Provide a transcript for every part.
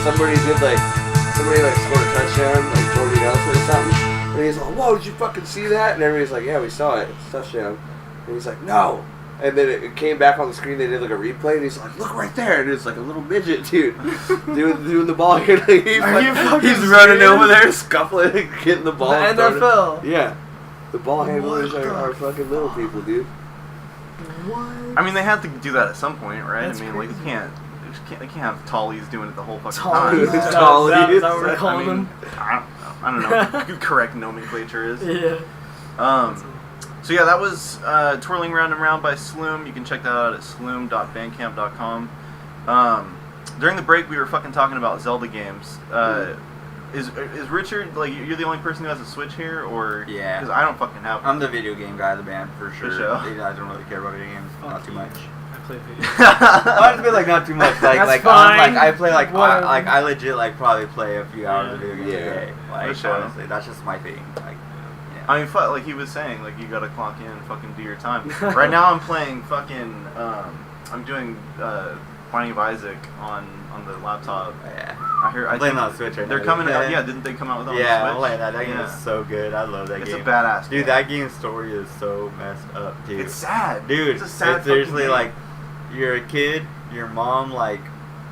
somebody scored a touchdown, like Jordan Nelson or something, and he's like, "Whoa, did you fucking see that?" And everybody's like, "Yeah, we saw it. It's a touchdown." And he's like, "No." And then it came back on the screen. They did like a replay, and he's like, "Look right there!" And it's like a little midget dude doing the ball here. Like, he's running over there, scuffling, getting the ball. The NFL. Yeah, the ball handlers are fucking little people, dude. What? I mean, they have to do that at some point, right? That's I mean, crazy. like they can't have tallies doing it the whole fucking Tallies. time. Tallies. Is that what we're calling them? I don't know what the correct nomenclature is. Yeah. So yeah, that was Twirling Round and Round by Sloom. You can check that out at sloom.bandcamp.com. During the break, we were fucking talking about Zelda games. Is Richard, like, you're the only person who has a Switch here, or? Yeah. Because I don't fucking have one. I'm the video game guy of the band, for sure. I don't really care about video games, not too much. I play video games. I just feel like not too much. That's fine. I play Whatever. I legit probably play a few hours of video games a day. Like, For sure. honestly, that's just my thing. Like, yeah. I mean, like he was saying, like, you gotta clock in and fucking do your time. Right now I'm playing fucking, I'm doing Binding of Isaac on the laptop. Yeah. I'm playing on Switch right now. They're coming out, yeah, didn't they come out with it on the Switch? Yeah, I'm playing that. That game is so good. I love that game. It's a badass game. Dude, that game's story is so messed up, dude. It's sad. Dude, it's a sad it's seriously game. like, you're a kid, your mom, like,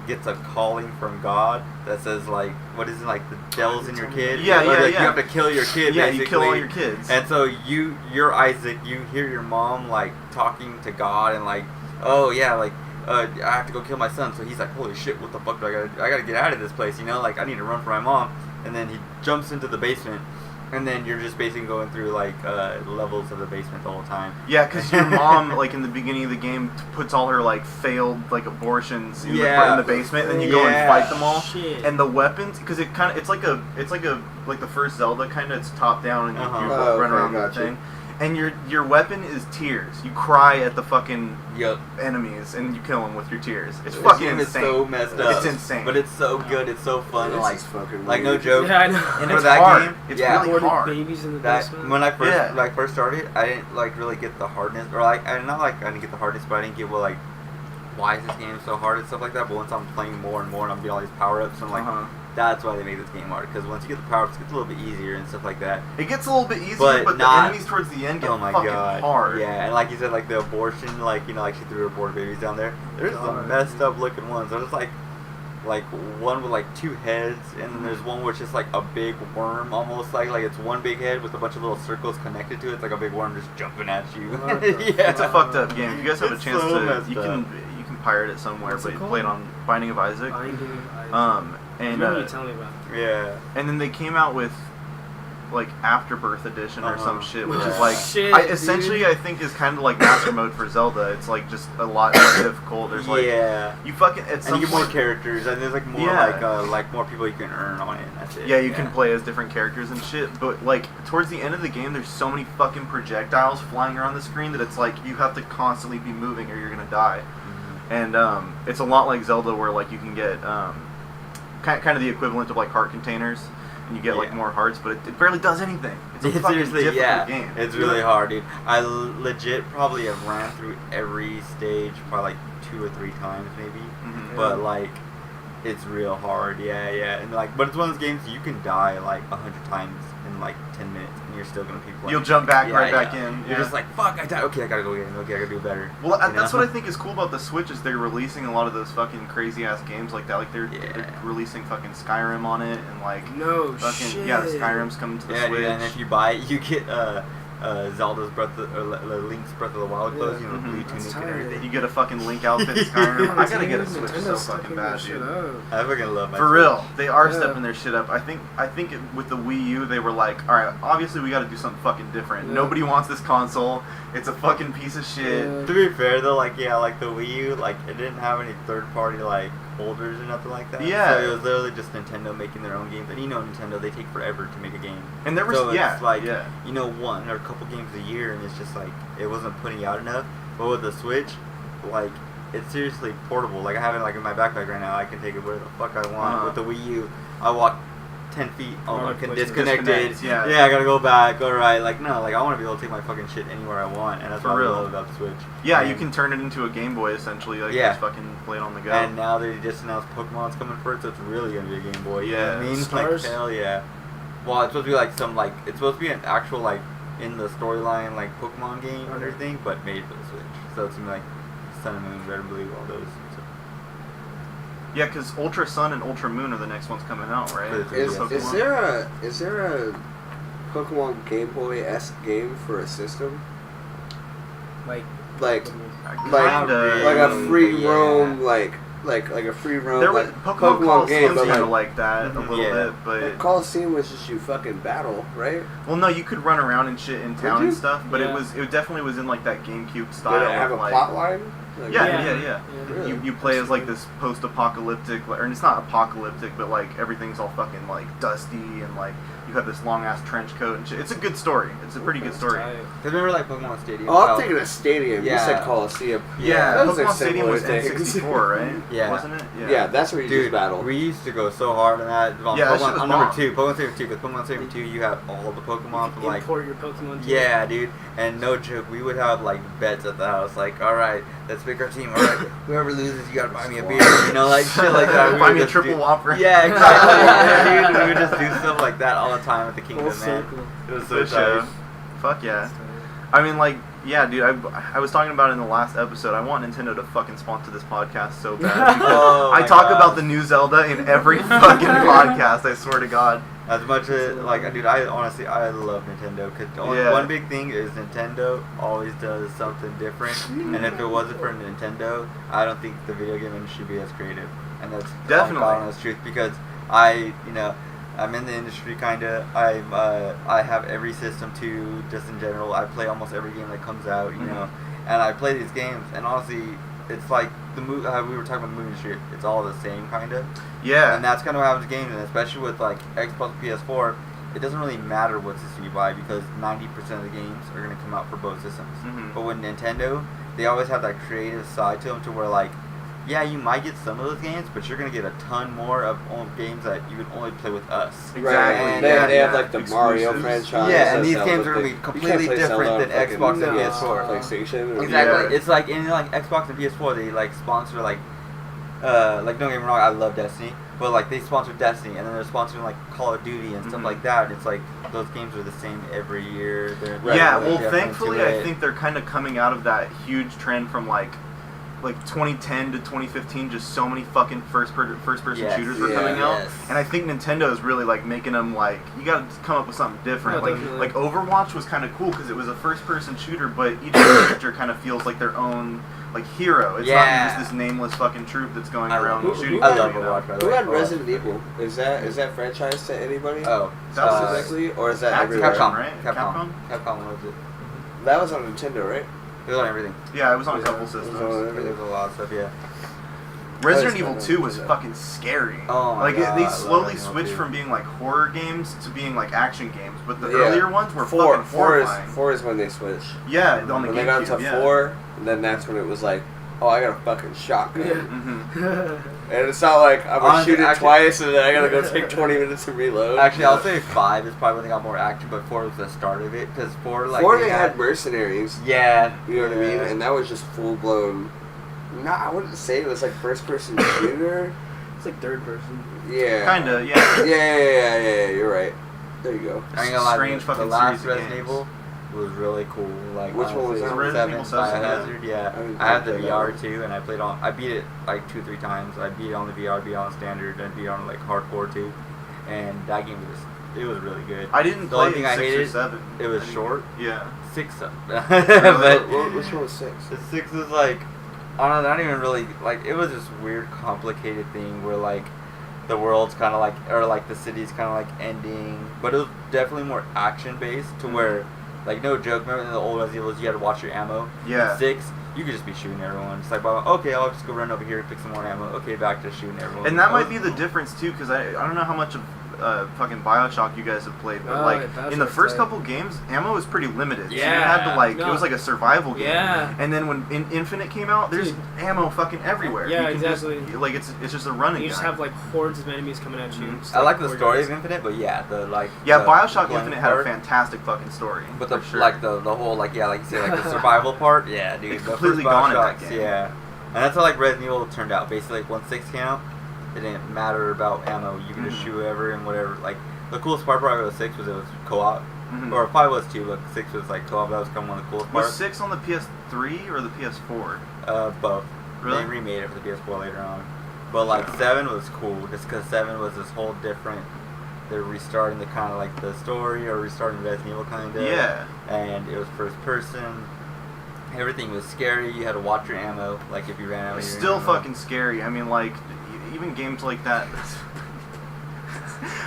gets a calling from God that says, like, what is it, like, the devil's in your kid? Yeah, or, like, yeah. you have to kill your kid, yeah, basically. you kill all your kids. And so you're Isaac, you hear your mom, like, talking to God and, like, oh, yeah, like, I have to go kill my son. So he's like, holy shit, what the fuck do I gotta get out of this place, you know? Like, I need to run for my mom. And then he jumps into the basement. And then you're just basically going through, like, levels of the basement the whole time. Yeah, because your mom, like, in the beginning of the game, puts all her, like, failed, like, abortions in the basement, and then you go and fight them all. Shit. And the weapons, because it kind of, it's like the first Zelda, kind of, it's top down, and you run around the thing. And your weapon is tears. You cry at the fucking enemies, and you kill them with your tears. It's fucking insane. It's so messed up. It's insane. But it's so good. It's so fun. It's fucking like no weird. joke. Yeah, I know. And For it's that hard. game, It's yeah. really hard. Babies in the That basement. when I first started, I didn't like really get the hardness, or like I didn't get the hardness, but I didn't get why is this game so hard and stuff like that. But once I'm playing more and more, and I'm getting all these power ups, I'm like, that's why they made this game hard. Because once you get the power ups, it gets a little bit easier and stuff like that. It gets a little bit easier, But the not- enemies towards the end get Oh my fucking god! hard. Yeah, and like you said, like the abortion, like like she threw her aborted babies down there. There's some messed up looking ones. There's like one with like two heads, and then there's one which is like a big worm, almost like it's one big head with a bunch of little circles connected to it. It's like a big worm just jumping at you. Yeah, It's a fucked up game. If you guys have a It's chance so to, messed you up. can pirate it somewhere, What's but it you called? play it on Binding of Isaac. I And remember you telling me about it. Yeah. and then they came out with like Afterbirth Edition or some shit, which is like Shit, essentially I think is kind of like Master Mode for Zelda. It's like just a lot more difficult. There's like you fucking at And some you get more point- characters, and there's like more like more people you can earn on it. And that's it. Yeah, you can play as different characters and shit, but like towards the end of the game, there's so many fucking projectiles flying around the screen that it's like you have to constantly be moving or you're gonna die. And it's a lot like Zelda, where like you can get kind of the equivalent of like heart containers, and you get like more hearts, but it barely does anything. It's a fucking seriously, difficult game. It's really hard, dude. I legit probably have ran through every stage probably like 2 or 3 times maybe, but like it's real hard. Yeah, and like, but it's one of those games you can die like 100 times in like 10 minutes, and you're still gonna keep playing. You'll jump back back in. You're just like, fuck, I died. Okay, I gotta go again. Okay, I gotta do better. Well, that's what I think is cool about the Switch is they're releasing a lot of those fucking crazy ass games like that. Like they're releasing fucking Skyrim on it, and like fucking Skyrim's coming to the Switch. Dude, and if you buy it, you get Zelda's Link's Breath of the Wild clothes, you know, blue tunic and everything. You get a fucking Link outfit in Skyrim. I gotta get a Switch so fucking bad, dude. I fucking love my For Switch. real, they are stepping their shit up. I think with the Wii U, they were like, all right, obviously we got to do something fucking different. Nobody wants this console. It's a fucking piece of shit. To be fair though, like the Wii U, like it didn't have any third-party like holders or nothing like that. Yeah. So it was literally just Nintendo making their own games, and Nintendo, they take forever to make a game. And there was it's like one or a couple games a year, and it's just like it wasn't putting out enough. But with the Switch, like it's seriously portable. Like I have it like in my backpack right now. I can take it where the fuck I want. With the Wii U, I walk 10 feet. Oh, Or fucking like disconnected. disconnect, yeah. Yeah, I gotta go back. All right, like no, like I want to be able to take my fucking shit anywhere I want, and that's For what real. I love about the Switch. Yeah, And- you can turn it into a Game Boy essentially. Like, Yeah. just fucking play it on the go. And now they just announced Pokemon's coming for it, so it's really gonna be a Game Boy. You know what I Yeah. mean? Stars? Like hell yeah. Well, it's supposed to be like some like it's supposed to be an actual like in the storyline like Pokemon game and everything, but made for the Switch. So it's gonna be like Sun and Moon, Red and Blue, all those. So. Yeah, because Ultra Sun and Ultra Moon are the next ones coming out, right? For the Is Pokemon. there a Pokemon Game Boy-esque game for a system? Like, Like Kinda. like a free Yeah. roam like a free roam There was like Pokemon Pokemon game, Coliseum's but kind of like like that a little Yeah. bit, but Coliseum was just you fucking battle, right? well, no, you could run around and shit in town you? and stuff, but Yeah. it definitely was in like that GameCube Did style. it have a of, like, plot line? Like, Yeah, Yeah. yeah. Really? You play as like this post-apocalyptic, or it's not apocalyptic, but like everything's all fucking like dusty and like you have this long ass trench coat and shit. It's a good story. It's a pretty good story. tight. Cause remember like Pokemon Stadium? Oh, I'm how- thinking of Stadium. You Yeah. said Coliseum. Yeah, those are Pokemon Stadium similar was things. N64, right? Yeah. Wasn't it? Yeah, that's where you Dude, just battle. we used to go so hard on that. On Yeah, that Pokemon, shit was on number bomb. 2, Pokemon Stadium 2, because Pokemon Stadium 2, you have all the Pokemon from like. Import your Pokemon. to Yeah, dude, and no joke, we would have like bets at the house, like, all right, let's pick our team. All right, whoever loses, you gotta buy me a beer, you know, like shit like that. We Buy would me a just triple do- Whopper. Yeah, exactly. Yeah, dude, we would just do stuff like that all the time at the Kingdom, Full man. circle. It was so Good show. tight. Fuck yeah. That's tight. I mean, like, yeah, dude. I was talking about it in the last episode. I want Nintendo to fucking sponsor this podcast so bad. Because Oh I my talk God. about the new Zelda in every fucking podcast. I swear to God. As much as like, dude, I honestly I love Nintendo because Yeah. one big thing is Nintendo always does something different, and if it wasn't for Nintendo, I don't think the video game industry would be as creative, and that's Definitely. honest truth because I'm in the industry kinda. I have every system too, just in general. I play almost every game that comes out, you know, and I play these games, and honestly, it's like the we were talking about the movie industry. It's all the same kinda. Yeah. And that's kind of what happens with games, and especially with like Xbox and PS4, it doesn't really matter what system you buy because 90% of the games are going to come out for both systems. Mhm. But with Nintendo, they always have that creative side to them to where like, yeah, you might get some of those games, but you're going to get a ton more of games that you would only play with us. Exactly. Right. Yeah, They have yeah. like the Mario Exclusives. franchise. Yeah, and these Zelda games are going to thing. be You can't completely play Zelda different on than fucking Xbox and No. PS4. PlayStation. Or Exactly. Yeah. It's like in like Xbox and PS4, they like sponsor like don't get me wrong, I love Destiny, but like they sponsor Destiny, and then they're sponsoring like Call of Duty and stuff Mhm. like that. And it's like those games are the same every year. They're Yeah, really well, different thankfully, to I it. think they're kind of coming out of that huge trend from like 2010 to 2015. Just so many fucking first person Yes. shooters were Yeah. coming out, Yes. and I think Nintendo is really like making them like you got to come up with something different. No, definitely. like Overwatch was kind of cool because it was a first person shooter, but each character kind of feels like their own like hero. It's Yeah. not just this nameless fucking troop that's going I around love- shooting. I people, love you know? Overwatch, by the Who way. had Oh. Resident Evil? Is that franchise to anybody? Oh, That's Specifically, or is that Activision, everywhere? Capcom. right? Capcom. Capcom was it. That was on Nintendo, right? It was on everything. Yeah, it was on a Yeah, couple it was systems. on There everything. was a lot of stuff. Yeah. Resident I Evil just 2 was don't know. fucking scary. Oh my like God, I they love slowly Resident Evil switched 2. from being like horror games to being like action games, but the Yeah. earlier ones were Four fucking horrifying. is when they switched. Yeah, on the When they got GameCube. to Yeah. 4, and then that's when it was like, oh, I got a fucking shotgun. Mm-hmm. And it's not like I'm gonna Honestly, shoot it actually- twice and then I gotta go take 20 minutes to reload. Actually, I'll say 5 is probably when they got more action, but 4 was the start of it because 4 like 4 they had mercenaries. yeah, You know what I mean? yeah. And that was just full blown. No, I wouldn't say it was like first person shooter. It's like third person. Yeah. Kinda, yeah. Yeah, you're right. There you go. I ain't gonna lie, Strange the fucking last series of Resident games. Evil was really cool. Like Which one was honestly, that? Resident Evil 7, Biohazard, yeah. I didn't I have the play that VR one. too, and I played on. I beat it like 2-3 times. I beat it on the VR, beat it on standard, and beat it on like hardcore too. And that game was really good. I didn't The play only thing I 6 or hated, 7. it was I didn't- short. Yeah. 6, But but which one was 6? the 6 is like, I don't know, not even really like. It was this weird, complicated thing where like the world's kind of like, or like the city's kind of like ending, but it was definitely more action based to where, like, no joke. Remember in the old Resident Evil, you had to watch your ammo. Yeah. In 6, you could just be shooting everyone. It's like, well, okay, I'll just go run over here, pick some more ammo. Okay, back to shooting everyone. And that might be the difference too, because I don't know how much of fucking Bioshock you guys have played, but Oh, like yeah, in the first tight. couple games, ammo was pretty limited. So you Yeah. had to like No. it was like a survival game. Yeah. And then when Infinite came out, there's Dude. ammo fucking everywhere. Yeah, you can exactly. Just, like it's just a running. You just gun. have like hordes of enemies coming at you. Mhm. Just, I like the hordes. story of Infinite, but yeah, the like. Yeah, the Bioshock playing Infinite had a part, fantastic fucking story. But the for sure. like the whole like yeah like you say like the survival part, yeah, dude. It's the completely first gone in that Bioshocks, game. Yeah, and that's how like Resident Evil turned out. Basically, like once 6 came out, it didn't matter about ammo. You can just Mhm. shoot whoever and whatever. Like the coolest part about 6 was it was co-op, Mhm. or 5 was too, but 6 was like co-op. That was kind of one of the coolest Was parts. 6 on the PS3 or the PS4? Both. Really? They remade it for the PS4 later on. But like 7 was cool, just because 7 was this whole different. They're restarting the kind of like the story or restarting Resident Evil kind of. Yeah. And it was first person. Everything was scary. You had to watch your ammo. Like if you ran out of It's your still ammo. fucking scary. I mean, like, even games like that.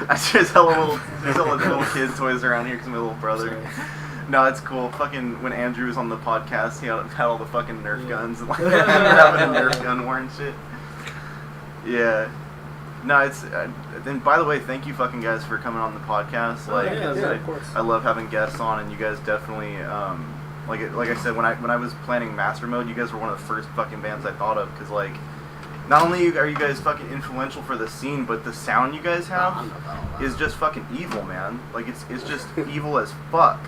I just hella little kid toys around here because my little brother. Sorry. No, it's cool. Fucking when Andrew was on the podcast, he had all the fucking Nerf Yeah. guns and like having a Nerf gun war and shit. Yeah. No, it's. Then by the way, thank you fucking guys for coming on the podcast. Oh, Like, yeah, of course. I love having guests on, and you guys definitely. Like I said, when I was planning Master Mode, you guys were one of the first fucking bands I thought of, because like, not only are you guys fucking influential for the scene, but the sound you guys have is just fucking evil, man. Like it's just evil as fuck.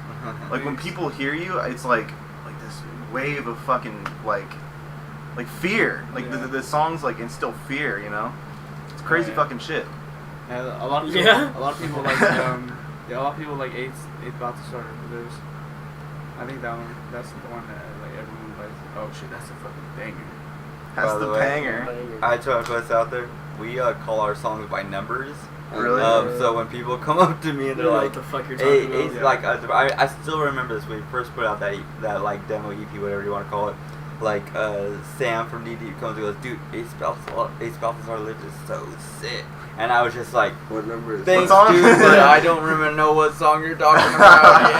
Like when people hear you, it's like this wave of fucking like fear. Like Yeah. the songs like instill fear, you know? It's crazy yeah. fucking shit. Yeah, a lot of people. Yeah. A lot of people like. Yeah, a lot of people like Eighth About to Start. There's. I think that one. That's the one that like everyone like. Oh shit, that's a fucking banger. That's By the the way, banger. I try to put this out there. We call our songs by numbers. Really? So when people come up to me and they're You know like, what the fuck you're hey, talking about. it's Yeah. like I still remember this when we first put out that like demo EP, whatever you want to call it. Like Sam from DD comes and goes, dude, Ace Balthazar Lives is so sick. And I was just like, What number is thanks, What song? dude, but I don't remember know what song you're talking about.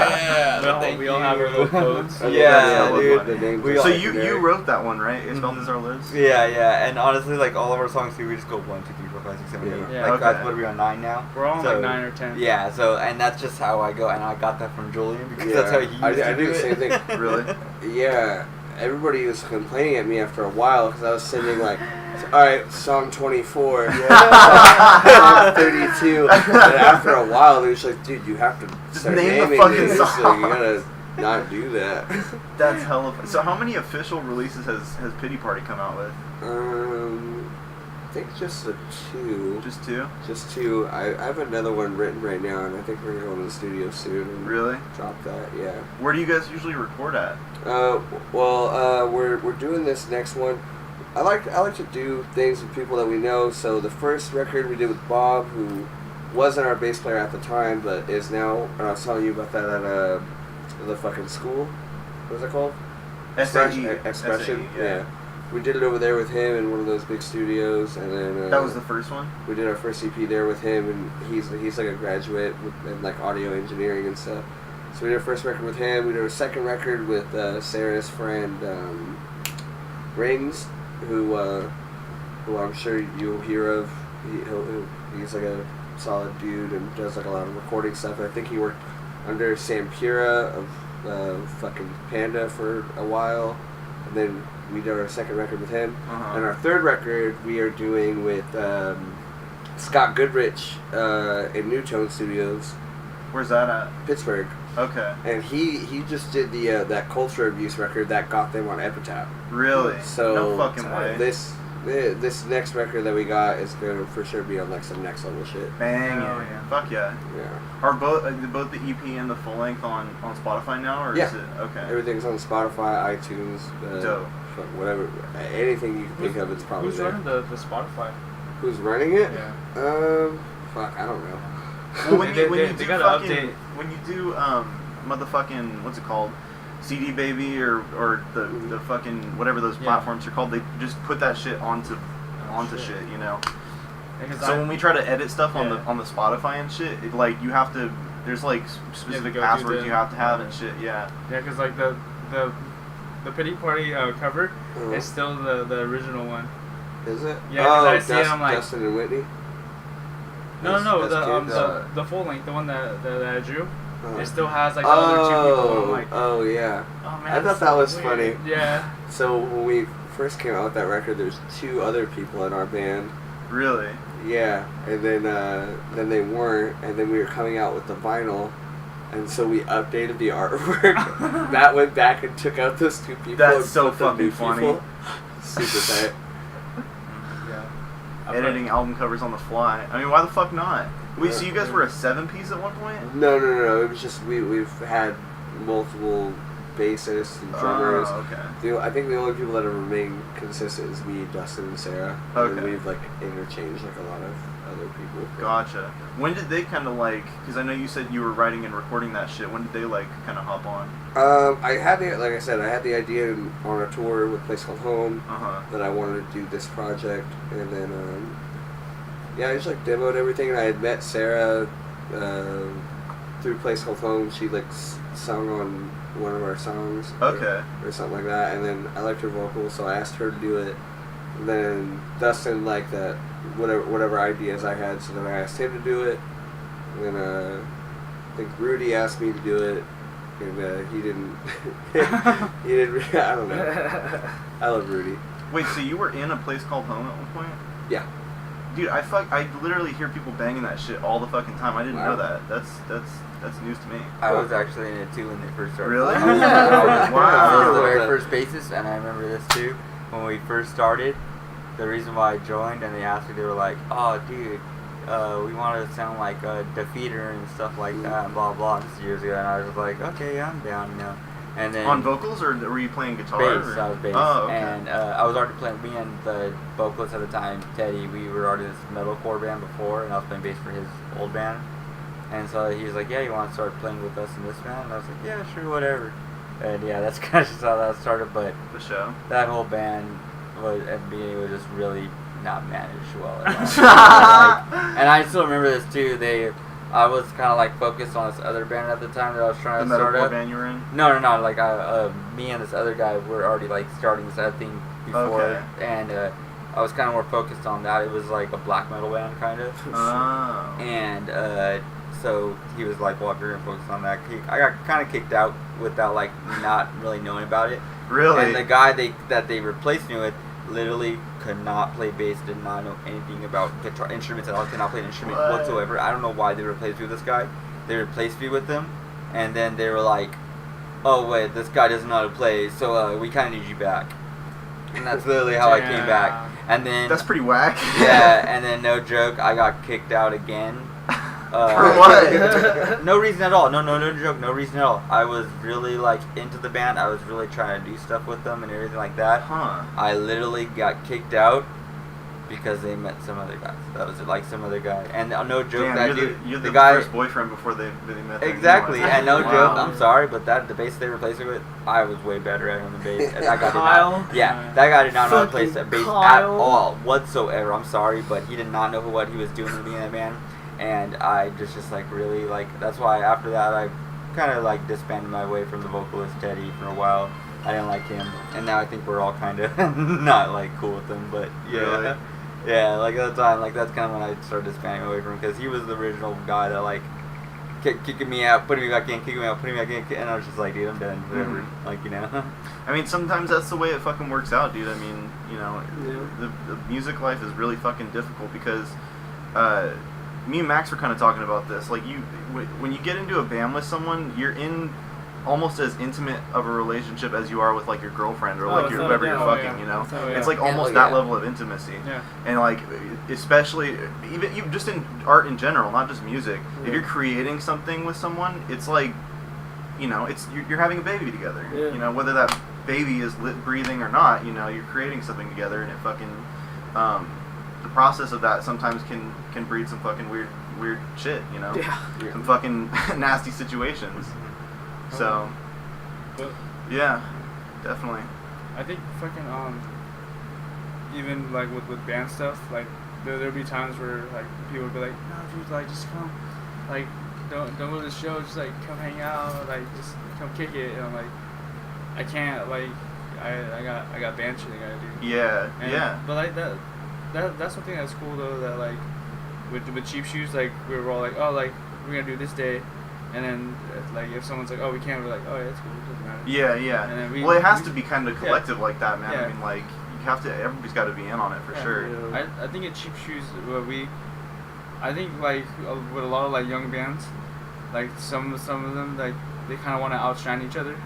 Yeah, thank we all you. have our little codes. I love Yeah, that. dude. The names We are all- So secondary. you wrote that one, right? It's Mhm. Balthazar Lives? Yeah, and honestly, like all of our songs too, we just go 1, 2, 3, 4, 5, 6, 7, 8. Yeah. Yeah. Like Okay. what are we on 9 now? We're all on So, like 9 or 10. Yeah, so and that's just how I go, and I got that from Julien because that's how he used I to do do the it. same thing. Really? Yeah, everybody was complaining at me after a while because I was sending like, all right, song 24, song 32, and after a while they was like, dude, you have to Just start name the naming fucking this, so song. you gotta not do that. That's hella. So how many official releases has Pity Party come out with? I think just the 2. Just 2? Just 2. I have another one written right now, and I think we're gonna go to the studio soon and Really? drop that. Yeah. Where do you guys usually record at? We're doing this next one. I like to do things with people that we know. So the first record we did with Bob, who wasn't our bass player at the time, but is now. And I was telling you about that at the fucking school. What was it called? Expression. SAE, yeah. We did it over there with him in one of those big studios, and then That was the first one? we did our first EP there with him, and he's like a graduate in like audio engineering and stuff. So we did our first record with him. We did our second record with Sarah's friend Rings, who I'm sure you'll hear of. He's like a solid dude and does like a lot of recording stuff. I think he worked under Sam Pura of fucking Panda for a while, and then we did our second record with him. Uh-huh. And our third record we are doing with Scott Goodrich in New Tone Studios, Where's that at? Pittsburgh. Okay. And he just did the that Culture Abuse record that got them on Epitaph. Really? So no fucking way. this next record that we got is gonna for sure be on like some next level shit. Bang. Oh, yeah. Fuck yeah. Yeah. Are both the EP and the full length on Spotify now, or Yeah. is it okay? Everything's on Spotify, iTunes, Dope. fuck, whatever, anything you can think of, it's probably Who's there. running the Spotify? Who's running it? Yeah. Fuck, I don't know. Well, when you They do gotta fucking update. when you do motherfucking what's it called, CD Baby or the fucking whatever those Yeah. platforms are called, they just put that shit onto shit. shit, you know. Because So when we try to edit stuff on Yeah. the Spotify and shit, it, like you have to. There's like specific go through passwords the- you have to have and shit. Yeah. yeah, because like the Pity Party cover Uh-huh. is still the original one. Is it? Yeah, 'cause oh, I see it, I'm like- Justin and Whitney. No, as kids? the full length, the one that I drew. Uh-huh. It still has like the other two people. I'm like, oh yeah. oh man, I thought that's that so was weird. funny. Yeah. So when we first came out with that record, there's 2 other people in our band. Really? Yeah, and then they weren't, and then we were coming out with the vinyl, and so we updated the artwork. That went back and took out those 2 people. That's and so put the new fucking funny. people. Super tight. Yeah. Editing album covers on the fly. I mean, why the fuck not? Wait, so you guys were a 7-piece at one point? No. It was just we've had multiple bassists and drummers. Oh, okay. I think the only people that have remained consistent is me, Dustin, and Sarah. And then Okay. we've like interchanged like a lot of other people. Gotcha. When did they kind of like? Because I know you said you were writing and recording that shit. When did they like kind of hop on? I had like I said, I had the idea on a tour with a place called Home that I wanted to do this project, and then yeah, I just like demoed everything. And I had met Sarah through a place called Home. She like sung on one of our songs, Okay. or something like that. And then I liked her vocals, so I asked her to do it. And then Dustin liked that whatever ideas I had, so then I asked him to do it. And then I think Rudy asked me to do it, and he didn't. He didn't. I don't know. I love Rudy. Wait, so you were in a place called Home at one point? Yeah. Dude, I literally hear people banging that shit all the fucking time. I didn't Wow. know that. That's news to me. I was actually in it too when they first started. Really? I was the Wow. very first bassist, and I remember this too. When we first started, the reason why I joined, and they asked me, they were like, "Oh, dude, we want to sound like Defeater and stuff like that, and blah blah." This is years ago, and I was like, "Okay, yeah, I'm down," you know. And then On vocals, or were you playing guitar? bass, or? I was bass, Oh, okay. and I was already playing. Me and the vocalist at the time, Teddy, we were already this metalcore band before, and I was playing bass for his old band. And so he was like, "Yeah, you want to start playing with us in this band?" And I was like, "Yeah, sure, whatever." And yeah, that's kind of just how that started. But The show. that whole band was at the beginning was just really not managed well at all. Like, and I still remember this too. I was kind of like focused on this other band at the time that I was trying The to start metalcore up. band you were in? No. Like me and this other guy were already like starting this other thing before, Okay. and I was kind of more focused on that. It was like a black metal band kind of, Oh. and so he was like, "Well, if you're gonna focus on that," I got kind of kicked out without like not really knowing about it. Really? And the guy that they replaced me with literally could not play bass, did not know anything about guitar instruments at all, could not play an instrument What? whatsoever. I don't know why they replaced me with this guy. They replaced me with him, and then they were like, "Oh wait, this guy doesn't know how to play, so we kind of need you back." And that's literally how I came back. And then That's pretty whack. yeah, and then no joke, I got kicked out again. For what? No reason at all. No joke. No reason at all. I was really like into the band. I was really trying to do stuff with them and everything like that. Huh. I literally got kicked out because they met some other guys. That was like some other guy. And no joke, Damn, that you're dude, you're the guy. first boyfriend before they met. their new Exactly, one. and no Wow. joke. I'm sorry, but the bass they replaced me with, I was way better at on the bass. And that guy did Kyle? not. Yeah, that guy did not know how to play Fucking bass at Kyle. all whatsoever. I'm sorry, but he did not know what he was doing in the beginning of the band. And I just like really like, that's why after that I kind of like disbanded my way from the vocalist Teddy for a while. I didn't like him, and now I think we're all kind of not like cool with him. But yeah, Really? yeah, like at the time, like that's kind of when I started disbanding away from him, because he was the original guy that like kicking me out, putting me back in, kicking me out, putting me back in, and I was just like, dude, I'm done, whatever. Mhm. Like, you know. I mean, sometimes that's the way it fucking works out, dude. I mean, you know, Yeah. the music life is really fucking difficult because me and Max were kind of talking about this. Like, when you get into a band with someone, you're in almost as intimate of a relationship as you are with like your girlfriend or like without whoever a you're doubt. fucking. You know, Without a it's doubt. like almost Yeah, that yeah. level of intimacy. Yeah. And like, especially even just in art in general, not just music. If you're creating something with someone, it's like, you know, it's you're having a baby together. Yeah. You know, whether that baby is breathing or not, you know, you're creating something together, and it fucking the process of that sometimes can breed some fucking weird shit. You know, Yeah. some fucking nasty situations. So, But yeah, definitely. I think fucking even like with band stuff, like there'll be times where like people would be like, "No, dude, like just come, like don't go to the show, just like come hang out, like just come kick it." And I'm like, I can't, like I got band shit I gotta do. Yeah, And, yeah. But like that's something that's cool though, that like with Cheap Shoes, like we were all like, oh, like we're gonna do this day, and then like if someone's like, oh, we can't, we're like, oh, yeah, it's cool, it doesn't matter. Yeah, yeah. And then Well, it has to be kind of collective like that, man. Yeah. I mean, like you have to. Everybody's got to be in on it for sure. I think at Cheap Shoes, I think like with a lot of like young bands, like some of them like they kind of want to outshine each other.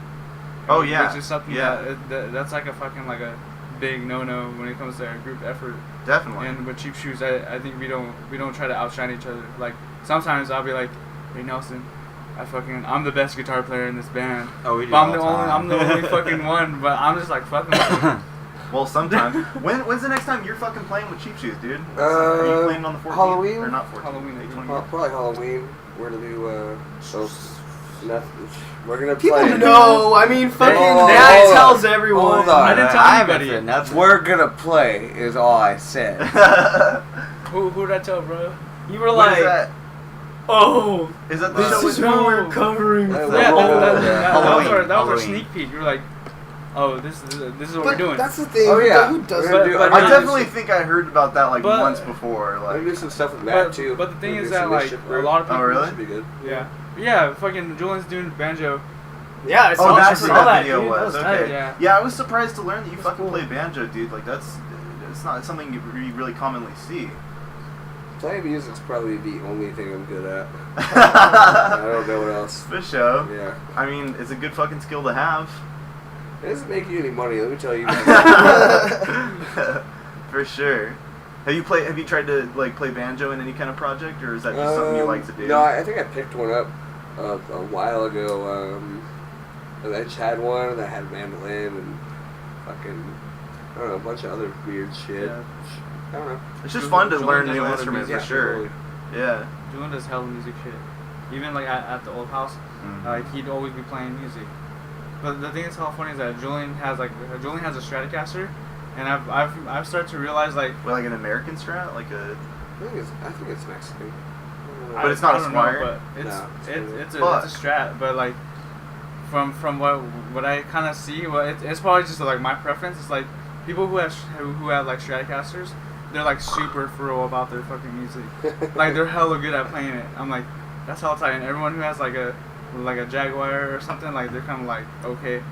Oh yeah. Which is something that's like a fucking like a big no when it comes to a group effort. Definitely. And with Cheap Shoes, I think we don't try to outshine each other. Like sometimes I'll be like, hey Nelson, I'm the best guitar player in this band. Oh, we do. But I'm the only fucking one. But I'm just like fucking. Well, sometime. When's the next time you're fucking playing with Cheap Shoes, dude? Are you playing on the 14th? Halloween? Or not 14th? Halloween, the 20th? Probably Halloween. We're gonna do nothing. We're gonna People play. know. I mean, fucking Hold that on. tells everyone. Hold on. I didn't tell I haven't anybody. said nothing. We're gonna play is all I said. Who did I tell, bro? You were What like, is that? oh, Is that the this show is with what No. we're covering. Yeah, for Yeah, Halloween. that was our Halloween. sneak peek. You were like, oh, this is what But we're doing. that's the thing. Oh, yeah. Who does We're gonna that? do- But- I but- definitely think I heard about that like But- once before. We're Like, gonna do some stuff with Matt But, too. but the thing We're is gonna that do like some a shit lot of Oh, people. really? Should be good. Yeah. Fucking Julian's doing banjo. Yeah, I saw, oh, that's I what saw that that, video dude. was. That Okay. tight. Yeah. I was surprised to learn that you That's fucking cool. play banjo, dude. Like it's not something you really commonly see. Playing music's probably the only thing I'm good at. I don't know what else. For sure. Yeah. I mean, it's a good fucking skill to have. It doesn't make you any money, let me tell you. For sure. Have you tried to like play banjo in any kind of project, or is that just something you like to do? No, I think I picked one up a while ago. And I just had one, and I had a mandolin, and fucking, I don't know, a bunch of other weird shit. Yeah. I don't know. It's just fun to Julian learn does new a lot of instruments for music, sure. totally. Yeah. Julian does hella music shit. Even like at the old house, like he'd always be playing music. But the thing that's hella funny is that Julian has a Stratocaster, and I've started to realize like. Well, like an American Strat, like a. I think it's Mexican. But it's not a I don't know, Squire? but No, it's a Fuck. Strat, but like from what I kind of see, it's probably just like my preference. It's like people who have like Stratocasters, they're like super thorough about their fucking music. Like they're hella good at playing it. I'm like, that's how tight. And everyone who has like a Jaguar or something, like they're kind of like okay.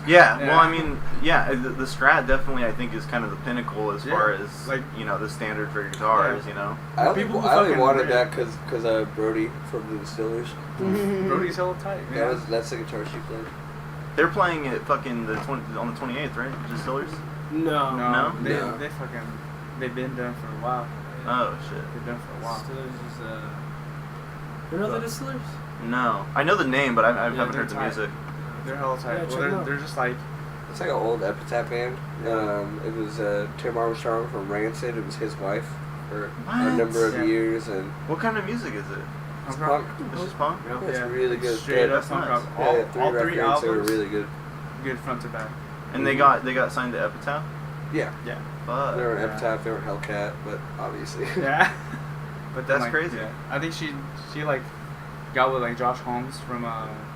Yeah, Yeah. well, I mean, yeah, the Strat definitely, I think, is kind of the pinnacle as Yeah. far as, Like- the standard for guitars, Yeah. you know? I only, People who I only fucking wanted rip. that because Brody from the Distillers. Brody's hella tight. Man. That's the guitar she played. They're playing it fucking on the 28th, right? Distillers? No. No? No. They've been done for a while. Oh, shit. They've been for a while. Distillers is you know the Distillers? No. I know the name, but I haven't they're heard the tight. music. They're hella tight. Yeah, Well, check 'em they're, out. they're just like It's like an old Epitaph band. It was Tim Armstrong from Rancid. It was his wife for a What? number of Yeah. years, and What kind of music is it? it's punk rock. punk. It's just punk? Yeah, it's really good. Straight Yeah, up punk nice. rock. Yeah, All, they all had three records. They were albums, really good. good front to back. And they got signed to Epitaph? Yeah, Yeah. Fuck. they were an Yeah. Epitaph. They were Hellcat, but obviously. Yeah. But then, That's like, crazy. Yeah. I think she like got with like Josh Holmes from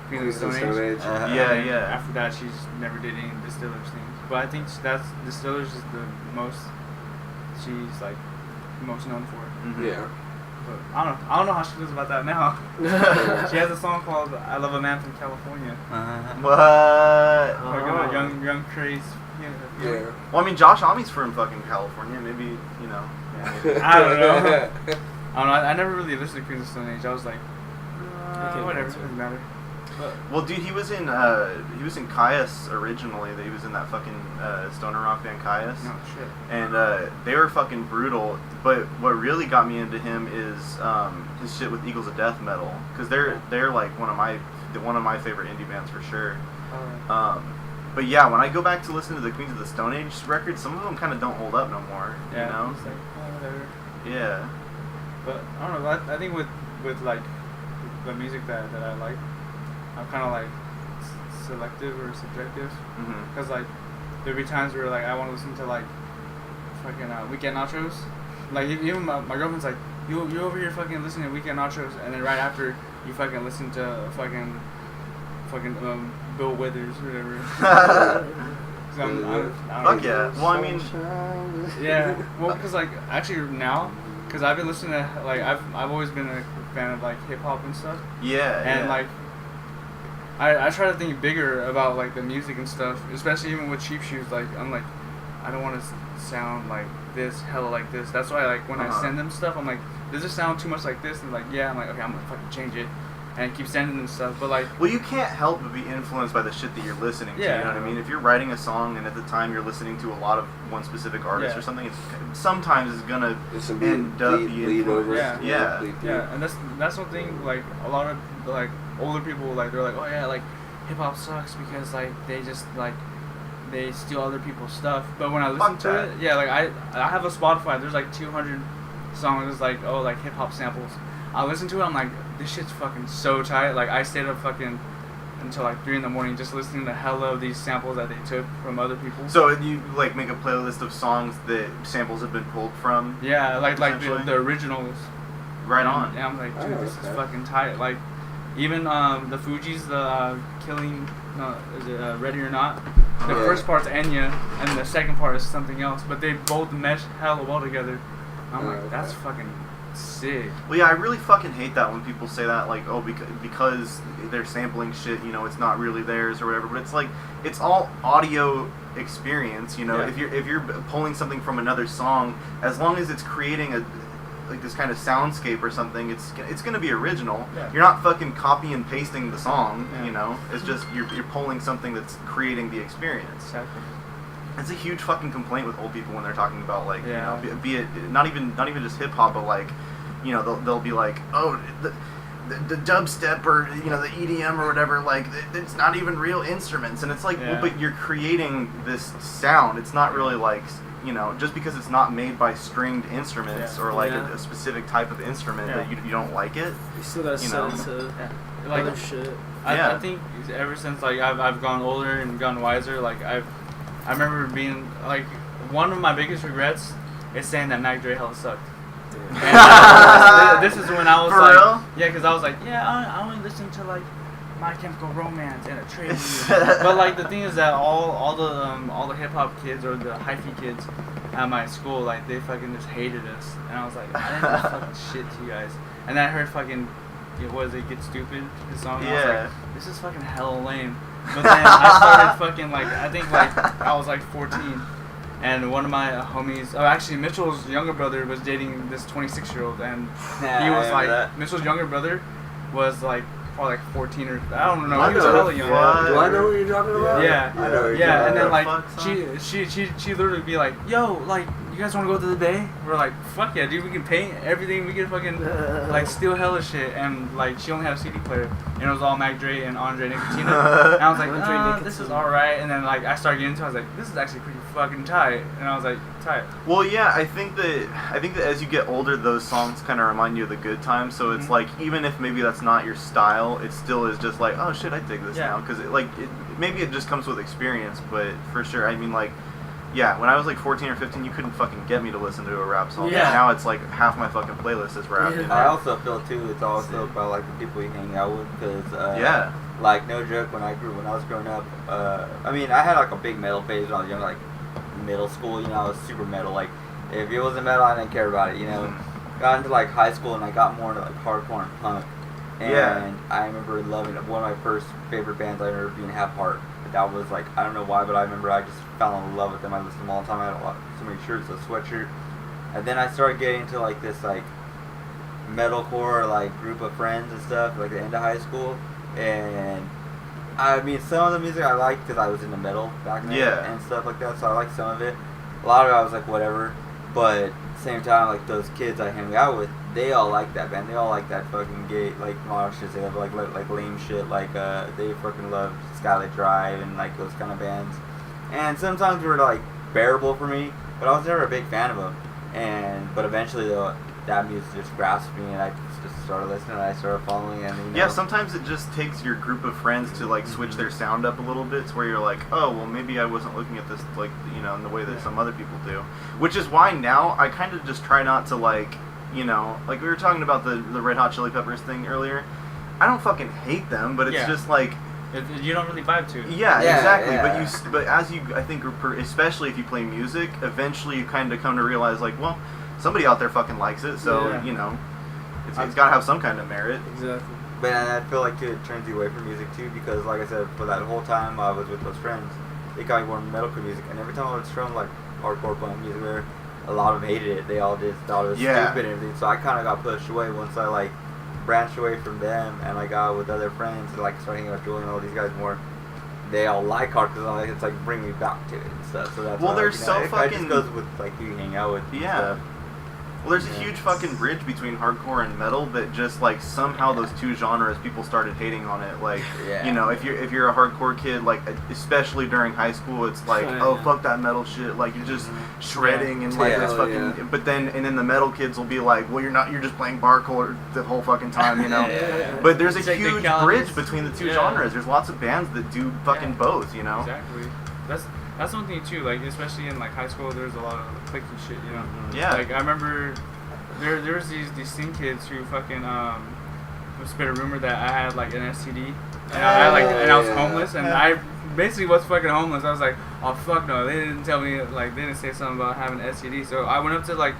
Queens of the Stone Age. Yeah, And then yeah. After that, she's never did any Distillers things. But I think that's Distillers is the most she's like most known for. Mhm. Yeah. But I don't know how she feels about that now. She has a song called "I Love a Man from California." What? Like Oh. a young craze. Yeah. Well, I mean, Josh Homme's from fucking California. Maybe, you know. I don't know. I don't know. I never really listened to Queens of the Stone Age. I was like, Okay, whatever, that's doesn't matter. But Well, dude, he was in Caius originally. He was in that fucking stoner rock band Caius, no shit. and they were fucking brutal. But what really got me into him is his shit with Eagles of Death Metal, because they're like one of my favorite indie bands for sure. But yeah, when I go back to listen to the Queens of the Stone Age records, some of them kind of don't hold up no more. Yeah, You know? it's like whatever. Yeah. But I don't know. I think with like the music that I like, I'm kind of like selective or subjective. Mhm. Cause like there'll be times where like I want to listen to like fucking Weekend Nachos. Like even my girlfriend's like, you over here fucking listening to Weekend Nachos, and then right after you fucking listen to fucking Bill Withers or whatever. So I don't Fuck know. yeah. Well, I mean, Yeah. Well, cause like actually now Cause I've been listening to like I've always been a fan of like hip hop and stuff. Yeah. And like I try to think bigger about like the music and stuff, especially even with Cheap Shoes. Like I'm like, I don't want to sound like this, hella like this. That's why like when I send them stuff, I'm like, does this sound too much like this? And like, yeah, I'm like, okay, I'm gonna fucking change it, and keep sending them stuff. But like, well, you can't help but be influenced by the shit that you're listening to. Yeah. You know what I mean? If you're writing a song and at the time you're listening to a lot of one specific artist or something, it's sometimes it's gonna end up being over. Yeah, and that's one thing. Like a lot of like older people, like they're like, oh yeah, like hip hop sucks because like they just like they steal other people's stuff. But when I listen to it, yeah, like I have a Spotify. There's like 200 songs like like hip hop samples. I listen to it. I'm like, this shit's fucking so tight. Like I stayed up fucking until like 3 a.m. just listening to hella of these samples that they took from other people. So you like make a playlist of songs that samples have been pulled from? Yeah, like the originals. Right on. And I'm like, dude, this is fucking tight. Like even the Fugees, the Killing, no, is it Ready or Not? The first part's Enya, and the second part is something else. But they both mesh hella well together. I'm like, that's fucking sick. Well, yeah, I really fucking hate that when people say that, like, oh, because they're sampling shit, you know, it's not really theirs or whatever. But it's like, it's all audio experience, you know. Yeah. If you're pulling something from another song, as long as it's creating like this kind of soundscape or something, it's gonna be original. Yeah. You're not fucking copy and pasting the song, Yeah. you know. It's just you're pulling something that's creating the experience. Exactly. It's a huge fucking complaint with old people when they're talking about like, Yeah. you know, be it not even just hip hop, but like, you know, they'll be like, oh, the dubstep or, you know, the EDM or whatever, like it's not even real instruments, and it's like, well, but you're creating this sound. It's not really like, you know, just because it's not made by stringed instruments or like a specific type of instrument that you don't like it. You still gotta sell it to like other shit. I think ever since like I've gone older and gone wiser, like I remember being like, one of my biggest regrets is saying that Mac Dre hella sucked. And, this is when I was For like, real? yeah, because I was like, yeah, I only listen to like My Chemical Romance and a trade union. But like the thing is that all the hip hop kids or the hyphy kids at my school, like they fucking just hated us, and I was like, I didn't do fucking shit to you guys. And then I heard fucking Get Stupid, his song, and I was like, this is fucking hella lame. But then I started fucking like, I think like I was like 14, and one of my homies, actually Mitchell's younger brother was dating this 26-year-old, and he was like, Mitchell's younger brother was like probably like 14 or I don't know, he was hella young. Do I know what you're talking about? Yeah, I know what you're yeah, and talking then about. like she literally be like, yo, like you guys want to go to the Bay? We're like, fuck yeah, dude, we can paint everything, we can fucking like steal hella shit, and like she only had a CD player, and it was all Mac Dre and Andre Nicotina, and I was like, this is alright, and then like I started getting into it, I was like, this is actually pretty fucking tight, and I was like, tight. Well, yeah, I think that as you get older, those songs kind of remind you of the good times. So it's like, even if maybe that's not your style, it still is just like, oh shit, I dig this now, because maybe it just comes with experience, but for sure, I mean, like, yeah, when I was like 14 or 15, you couldn't fucking get me to listen to a rap song. Yeah. Now it's like half my fucking playlist is rap. Yeah. You know? I also feel too, it's also about like the people you hang out with, because like no joke, when I was growing up, I mean I had like a big metal phase when I was young, like middle school, you know, I was super metal. Like if it wasn't metal, I didn't care about it, you know. Got into like high school and I got more into like hardcore and punk, and I remember loving it. One of my first favorite bands I remember being Half Heart. That was like, I don't know why, but I remember I just fell in love with them. I listened to them all the time. I had so many shirts, a sweatshirt. And then I started getting into like this like metalcore like group of friends and stuff, like the end of high school. And I mean, some of the music I liked because I was into metal back then and stuff like that, so I liked some of it. A lot of it I was like, whatever. But at the same time, like those kids I hang out with, they all like that band. They all like that fucking gay, like modern shit. They have like lame shit. Like they fucking love Skylight Drive and like those kind of bands. And sometimes they were like bearable for me, but I was never a big fan of them. But eventually though, that music just grasped me, and I just started listening. And I started following, and you know. Yeah, sometimes it just takes your group of friends to like switch their sound up a little bit, to where you're like, oh, well, maybe I wasn't looking at this like, you know, in the way that some other people do. Which is why now I kind of just try not to like, you know, like we were talking about the Red Hot Chili Peppers thing earlier. I don't fucking hate them, but it's just like, you don't really vibe to it. Yeah, exactly. But as you, I think, especially if you play music, eventually you kind of come to realize like, well, somebody out there fucking likes it. So Yeah. you know, it's got to have some kind of merit. Exactly. But I feel like too, it turns you away from music too, because like I said, for that whole time I was with those friends, they got me more metalcore music, and every time I would strum like hardcore punk music, where a lot of them hated it, they all just thought it was stupid and everything. So I kind of got pushed away once I like branched away from them, and I got with other friends and like started hanging out with Julien and all these guys more. They all like hardcore, because it's like bring me back to it and stuff. So that's Well, why, there's like, you know, so it fucking- just goes with like who you hang out with. And stuff. Well, there's a huge fucking bridge between hardcore and metal that just like somehow those two genres people started hating on it. Like, you know, if you're a hardcore kid, like especially during high school, it's like, oh fuck that metal shit. Like you're just shredding and like this fucking. Yeah. But then the metal kids will be like, well, you're just playing barcore the whole fucking time, you know. But there's a huge bridge between the two genres. There's lots of bands that do fucking both, you know. Exactly. That's one thing too. Like especially in like high school, there's a lot of clicky shit. You know. Yeah. Like I remember there was these scene kids who fucking would spit a rumor that I had like an STD, and I was homeless, and I basically was fucking homeless. I was like, oh fuck no, they didn't tell me, like they didn't say something about having an STD. So I went up to like,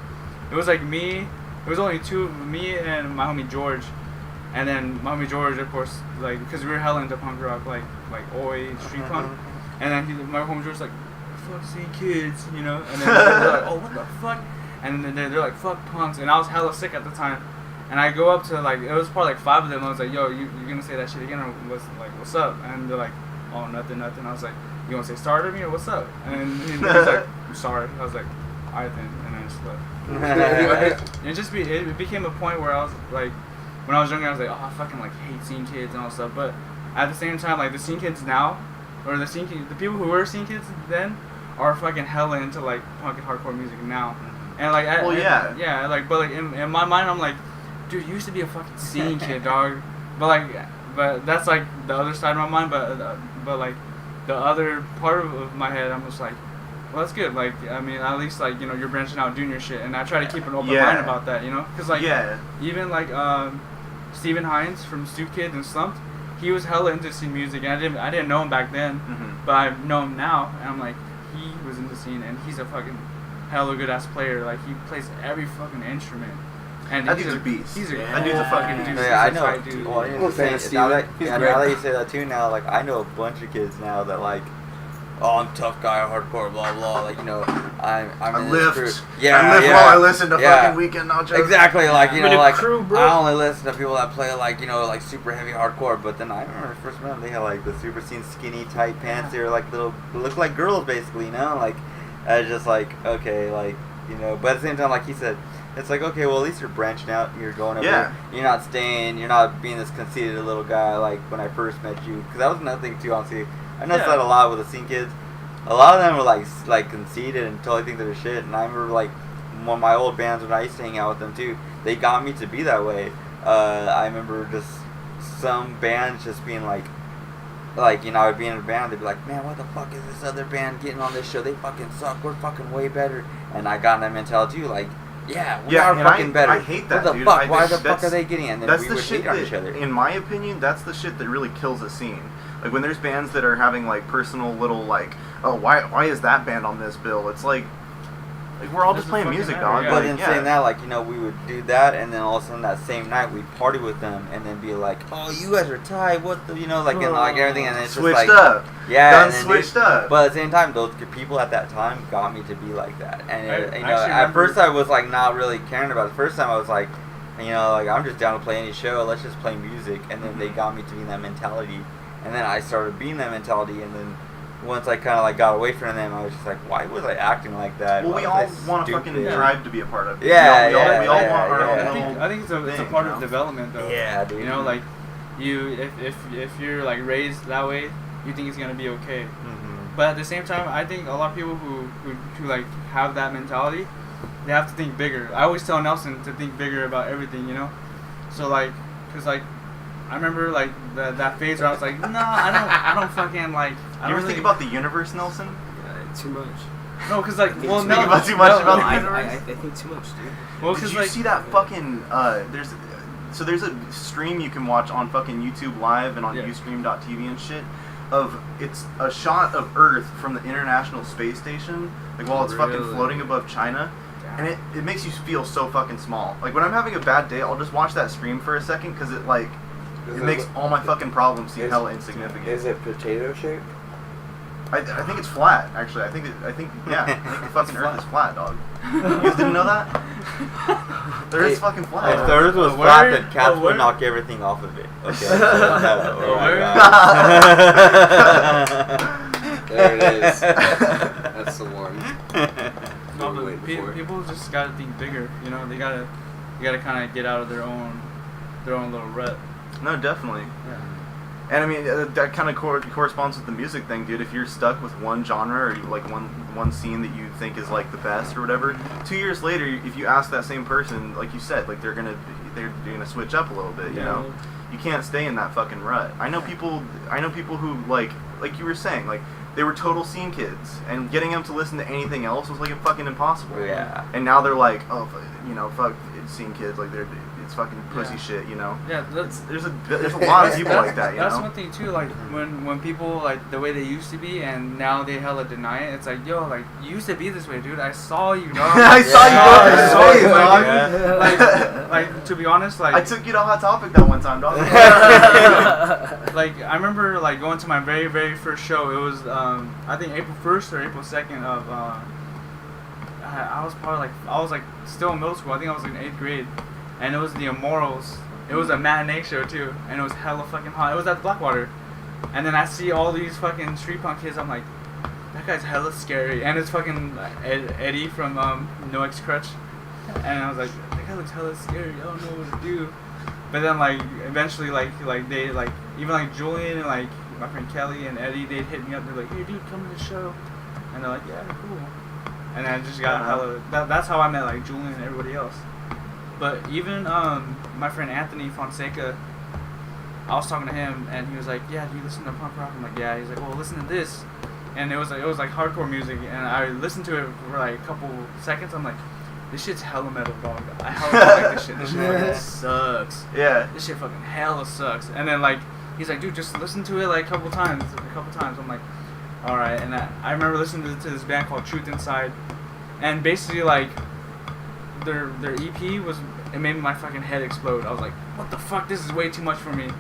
it was like me. It was only me and my homie George. And then my homie George, of course, like, because we were hella into punk rock, like oi, street punk. And then my homie George was like, fuck seeing kids, you know? And then they're like, oh, what the fuck? And then they're like, fuck punks. And I was hella sick at the time. And I go up to, like, it was probably like 5 of them. I was like, yo, you're going to say that shit again? Or what's up? And they're like, oh, nothing. I was like, you want to say sorry to me or what's up? And he's like, I'm sorry. I was like, all right then. And then I just left. It became a point where I was like, when I was younger, I was like, oh, I fucking like hate scene kids and all that stuff. But at the same time, like the scene kids now, or the people who were scene kids then, are fucking hella into like punk and hardcore music now. And like, like, but like in my mind, I'm like, dude, you used to be a fucking scene kid, dog. But that's like the other side of my mind. But like the other part of my head, I'm just like, well, that's good. Like, I mean, at least like, you know, you're branching out, doing your shit, and I try to keep an open mind about that, you know, because like even like Steven Hines from Stoop Kids and Slumped, he was hella into scene music, and I didn't know him back then, but I know him now, and I'm like, he was into scene, and he's a fucking hella good ass player. Like, he plays every fucking instrument. And that dude's a beast. That dude's a fucking dude. Yeah, I know. Dude. Well, now that you say that too, now like I know a bunch of kids now that like, oh, I'm tough guy, hardcore, blah blah. Like, you know, I'm in this group. I lift while I listen to fucking Weekend Nachos. Exactly, like, you know, like crew, bro. I only listen to people that play like, you know, like super heavy hardcore. But then I remember the first time they had like the super scene skinny tight pants. They were like look like girls basically, you know. Like I was just like, okay, like, you know. But at the same time, like he said, it's like, okay, well at least you're branching out. You're going over. You're not being this conceited little guy like when I first met you. Because that was another thing too, honestly. I noticed that a lot with the scene kids. A lot of them were like conceited and totally think they're shit. And I remember like one of my old bands when I used to hang out with them too. They got me to be that way. I remember just some bands just being like, you know, I would be in a band. They'd be like, man, what the fuck is this other band getting on this show? They fucking suck. We're fucking way better. And I got in that mentality too. Like, yeah, we are fucking better. I hate that, what the dude. fuck? Why the fuck are they getting? And then that's we the would shit hate on each other. In my opinion, that's the shit that really kills a scene. Like when there's bands that are having like personal little like, oh, why is that band on this bill? It's like we're all just playing music, dog. But in saying that, like, you know, we would do that, and then all of a sudden that same night we'd party with them, and then be like, oh, you guys are tight. What the, you know, like, and like everything, and it's switched just like up. Yeah, switched up. But at the same time, those people at that time got me to be like that, and you know, at first I was like not really caring about it. The first time I was like, you know, like I'm just down to play any show. Let's just play music, and then they got me to be in that mentality, and then I started being that mentality, and then once I kind of like got away from them, I was just like, why was I acting like that? Well, we all want a fucking tribe to be a part of. We all want our own. I think it's a part of development, though. Yeah, dude. You know, like if you're like raised that way, you think it's gonna be okay. But at the same time, I think a lot of people who like have that mentality, they have to think bigger. I always tell Nelson to think bigger about everything, you know. So like, cause like, I remember like that phase where I was like, no, I don't fucking like. You ever think about the universe, Nelson? Too much. No, cause like, well, no, think about too much about the universe. I think too much, dude. Well, did you see that fucking? There's a stream you can watch on fucking YouTube Live and on Ustream.tv and shit. It's a shot of Earth from the International Space Station, like while it's fucking floating above China, And it makes you feel so fucking small. Like, when I'm having a bad day, I'll just watch that stream for a second, because it, like, it makes all my fucking problems seem hella insignificant. Is it potato shaped? I think it's flat, actually. I think the fucking Earth is flat, dog. You guys didn't know that? The Earth's fucking flat. If the Earth was flat, then cats would knock everything off of it. Okay. So, there it is. That's the one. No, but people just gotta think bigger. You know, you gotta kind of get out of their own little rut. No, definitely. Yeah. And I mean, that kind of corresponds with the music thing, dude. If you're stuck with one genre or like one scene that you think is like the best or whatever, 2 years later, if you ask that same person, like you said, like they're gonna switch up a little bit. You know, you can't stay in that fucking rut. I know people who like you were saying, like they were total scene kids, and getting them to listen to anything else was like fucking impossible. Yeah. And now they're like, oh, you know, fuck scene kids, like it's fucking pussy shit, you know. Yeah, there's a lot of people like that, you that's know. one thing too. Like when people like the way they used to be, and now they hella deny it. It's like, yo, like you used to be this way, dude. I saw you, dog. I saw you go this way, dog. Like to be honest, like I took you to Hot Topic that one time, dog. like I remember like going to my very very first show. It was I think April 1st or April 2nd of I was still in middle school. I think I was in 8th grade, and it was the Immortals. It was a matinee show too, and it was hella fucking hot. It was at Blackwater, and then I see all these fucking street punk kids. I'm like, that guy's hella scary, and it's fucking Eddie from No X Crutch, and I was like, that guy looks hella scary. I don't know what to do. But then like eventually like they like even like Julien and like my friend Kelly and Eddie, they'd hit me up. They're like, hey dude, come to the show, and they're like, yeah, cool. And I just got hella. That's how I met like Julien and everybody else. But even my friend Anthony Fonseca, I was talking to him and he was like, yeah, do you listen to punk rock? I'm like, yeah. He's like, well, listen to this. And it was like hardcore music, and I listened to it for like a couple seconds. I'm like, this shit's hella metal, dog. I hella don't like this shit. This shit fucking sucks. Yeah. This shit fucking hella sucks. And then like he's like, dude, just listen to it like a couple times. I'm like, all right. And I remember listening to this band called Truth Inside, and basically like their EP it made my fucking head explode. I was like, what the fuck? This is way too much for me.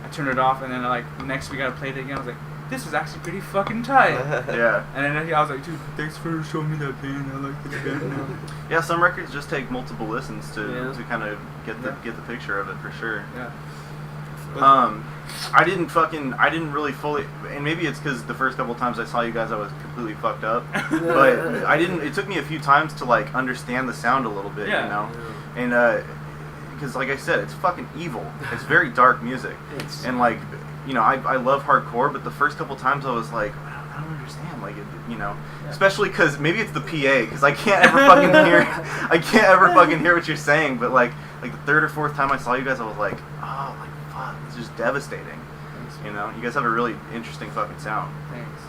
I turned it off, and then like next week I played it again. I was like, this is actually pretty fucking tight. Yeah. And then I was like, dude, thanks for showing me that band. I like this band now. Yeah, some records just take multiple listens to kind of get the picture of it for sure. Yeah. I didn't really fully, and maybe it's because the first couple times I saw you guys I was completely fucked up, but it took me a few times to like understand the sound a little bit, you know, and because like I said, it's fucking evil. It's very dark music, and like, you know, I love hardcore, but the first couple times I was like, I don't understand, like, you know, especially because maybe it's the PA, because I can't ever fucking hear what you're saying, but like the third or fourth time I saw you guys, I was like, oh, like, fuck, it's just devastating. Thanks, you know, you guys have a really interesting fucking sound. Thanks.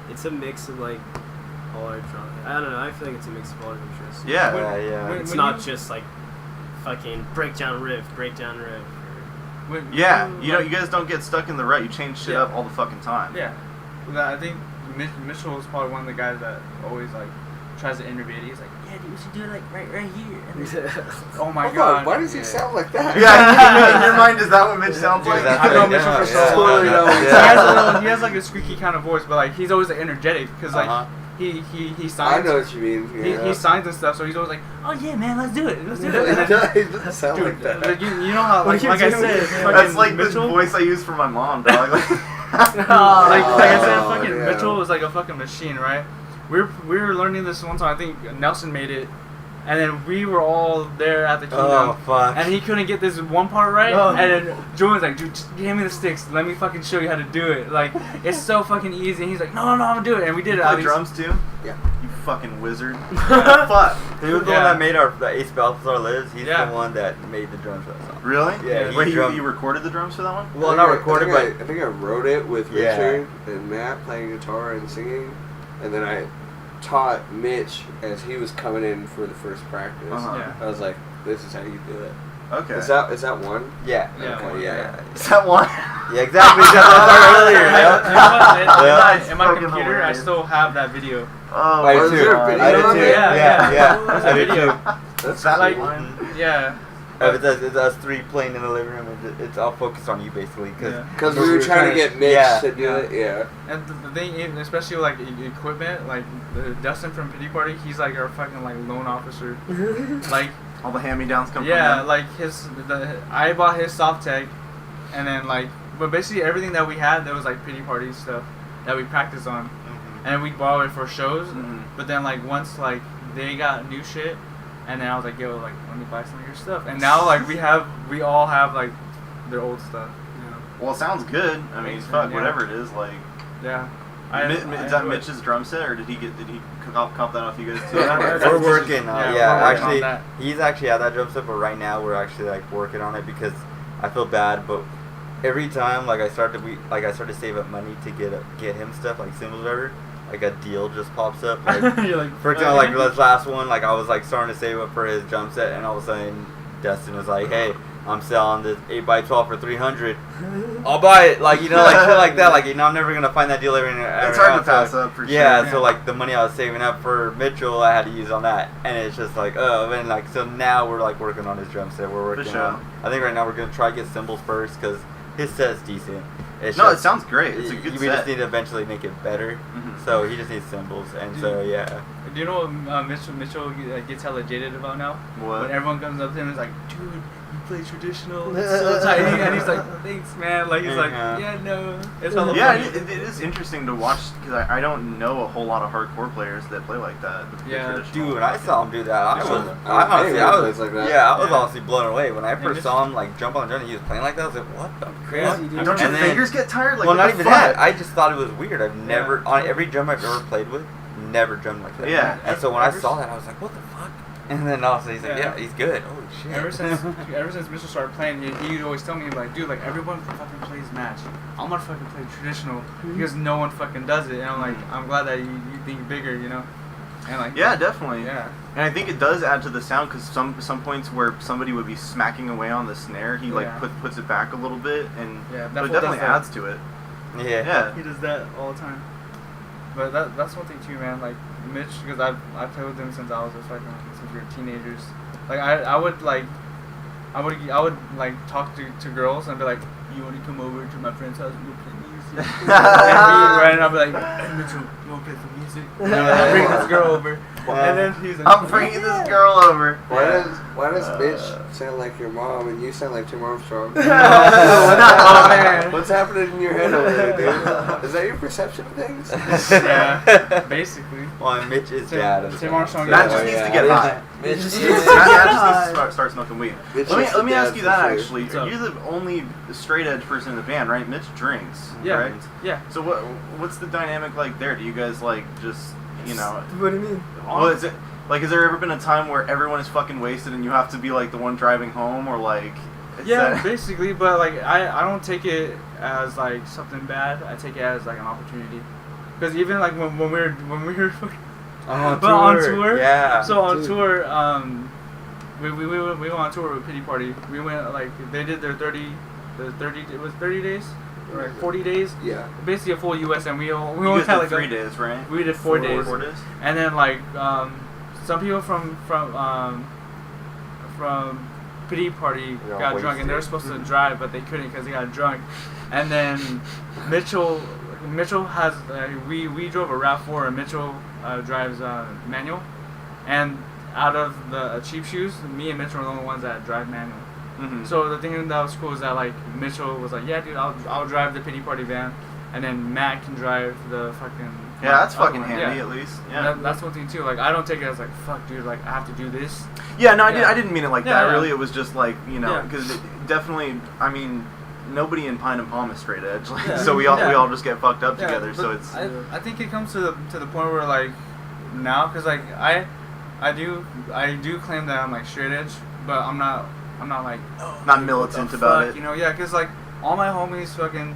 It's a mix of like all our genres. I don't know. I feel like it's a mix of all our interests. Yeah. It's not just like fucking breakdown riff. Yeah, you know, you guys don't get stuck in the rut. You change shit up all the fucking time. Yeah. I think Mitchell is probably one of the guys that always like tries to innovate. He's like, yeah, dude, we should do it like right here. And oh my god. Why does he sound like that? Yeah, in your mind, is that what Mitch sounds like? I've known Mitchell for so long. He has like a squeaky kind of voice, but like he's always like, energetic because like he signs. I know what you mean. Yeah. He signs and stuff, so he's always like, oh yeah, man, let's do it. It doesn't sound like that. Like, you know how like I said, that's like Mitchell, the voice I use for my mom, dog. like I said, fucking Mitchell is like a fucking machine, right? We were learning this one time. I think Nelson made it, and then we were all there at the keynote. Oh fuck! And he couldn't get this one part right, and then Julian's like, "Dude, just hand me the sticks. Let me fucking show you how to do it. Like, it's so fucking easy." And he's like, "No, I'm gonna do it." And we did it. Play drums too? Yeah. You fucking wizard. Fuck. He was the one that made the Ace Balthazar Lives. He's the one that made the drums for that song. Really? Yeah. Wait, you recorded the drums for that one? Well, not recorded, but I think I wrote it with Richard and Matt playing guitar and singing, and then I taught Mitch as he was coming in for the first practice. Yeah. I was like, "This is how you do it." Okay. Is that one? yeah. Okay, yeah. Is that one? Yeah, exactly. That's what I was talking earlier. You know Yeah. what? In my Fucking computer, I hilarious. still have that video. Oh, Wait, was is there a it? video I did on too. there? Yeah. There's a I did video. too. That's That like- one. Yeah. It's us three playing in the living room, and it's all focused on you basically, Yeah. Because we were trying to get Mitch Yeah. to do it. Yeah. And the thing, especially with, like equipment, like Dustin from Pity Party, he's like our fucking like loan officer. Like All the hand-me-downs come yeah, from like I bought his soft tech, and then like, but basically everything that we had, there was like Pity Party stuff that we practiced on, and we borrow it for shows. Mhm. But then like once like they got new shit, and then I was like, yo, like let me buy some of your stuff. And now like we all have like their old stuff. Well, it sounds good. I mean, Thanks, fuck, man, yeah. whatever it is, like. Yeah. Is that enjoy it. Mitch's drum set, or did he cop that off you guys too? Yeah, We're working on Yeah, it. we're Yeah, working on actually, that. he's actually at that drum set, but right now we're actually like working on it because I feel bad. But every time like I start to save up money to get him stuff like cymbals or whatever, like a deal just pops up. Like You're like, for example, like this last one, like I was like starting to save up for his drum set, and all of a sudden Dustin was like, "Hey, I'm selling this 8x12 for $300. I'll buy it." Like, you know, like shit like that. Like, you know, I'm never gonna find that deal every It's hard to pass up for sure. yeah, so like the money I was saving up for Mitchell, I had to use on that, and it's just like, oh, and like so now we're like working on his drum set. We're working sure. on. I think right now we're gonna try to get cymbals first because his set's decent. It's No, it just- sounds great. It's a good we set. just need to eventually make it better. Mhm. So he just needs cymbals, and so yeah. Do you know what Mitchell gets hella jaded about now? What? When everyone comes up to him and is like, dude, you play traditional, it's so tight. And he's like, thanks, man. Like, he's like, Yeah. yeah, no. It's hella Yeah, funny. it is interesting to watch because I don't know a whole lot of hardcore players that play like that. Yeah. traditional. Dude, I saw him do that. I Yeah. was, Yeah. I honestly, I was, Plays like that. yeah, I was Yeah. honestly blown away when I Yeah, first Mitch- saw him like jump on the drum and he was playing like that. I was like, what the Crazy, fuck? dude. Don't your And then- fingers get tired? Like, well, what not the even fuck? that. I just thought it was weird. I've never on every drum I've ever played with, never drummed like that. Yeah. And so when I saw that, I was like, what the fuck? And then also he's like, Yeah. yeah, he's good. Holy shit. Ever since Mitchell started playing, he'd always tell me like, dude, like everyone fucking plays match. I'm gonna fucking play traditional because no one fucking does it. And I'm like, I'm glad that you think bigger, you know. And like, Yeah, definitely. yeah, And I think it does add to the sound because some points where somebody would be smacking away on the snare, he like Yeah. puts it back a little bit, and yeah. but it fool definitely does that. adds to it. yeah. Yeah. He does that all the time. But that's one thing too, man. Like Mitch, because I've played with him since I was since we were teenagers. Like I would like talk to girls and be like, you want to come over to my friend's house and we'll play music. And I'll be like, hey Mitchell, you want to play some music? And I'll bring this girl over. And then he's like, I'm bringing this girl over. Why does Mitch sound like your mom and you sound like Tim Armstrong? Oh, man. What's happening in your head over there, dude? Is that your perception of things? Yeah, basically. Well, and Mitch is Tim- dad. as Tim well. Armstrong Matt Yeah, just needs yeah. to get high. Mitch is Matt just needs to start smoking weed. Mitch Let is me the ask dad you for that sure. actually. What's up? You're the only straight edge person in the band, right? Mitch drinks, Yeah, correct? yeah. So what's the dynamic like there? Do you guys like just What do you mean? Well, is it like has there ever been a time where everyone is fucking wasted and you have to be like the one driving home, or like? is Yeah, that- basically, but like I don't take it as like something bad. I take it as like an opportunity. Because even like when we were fucking On but on tour, Yeah. So on Dude. tour, we went on tour with Pity Party. We went like they did their 30 it was 30 days or like 40 days. Yeah. Basically a full US, and we You only guys had did like 3 days, right? we did 4 days. 4 days. And then like some people from Pity Party They all got drunk and they were wasted. supposed to drive, but they couldn't because they got drunk. And then Mitchell has we drove a RAV4 and Mitchell drives manual. And out of the cheap shoes, me and Mitchell are the only ones that drive manual. Mm-hmm. So the thing that was cool is that like Mitchell was like, yeah, dude, I'll drive the Pity Party van, and then Matt can drive the fucking. yeah, that's other fucking one. handy Yeah. at least. And Yeah. that's one thing too. Like I don't take it as like fuck, dude. Like I have to do this. Yeah, no, Yeah. I didn't mean it like Yeah, that. yeah. Really, it was just like Yeah. because definitely, I mean, nobody in Pine and Palm is straight edge, like, Yeah. so we all Yeah. just get fucked up Yeah, together. So but it's I think it comes to the point where like now, because like I do claim that I'm like straight edge, but I'm not like not what militant the about fuck, it. you know? Yeah, because like all my homies fucking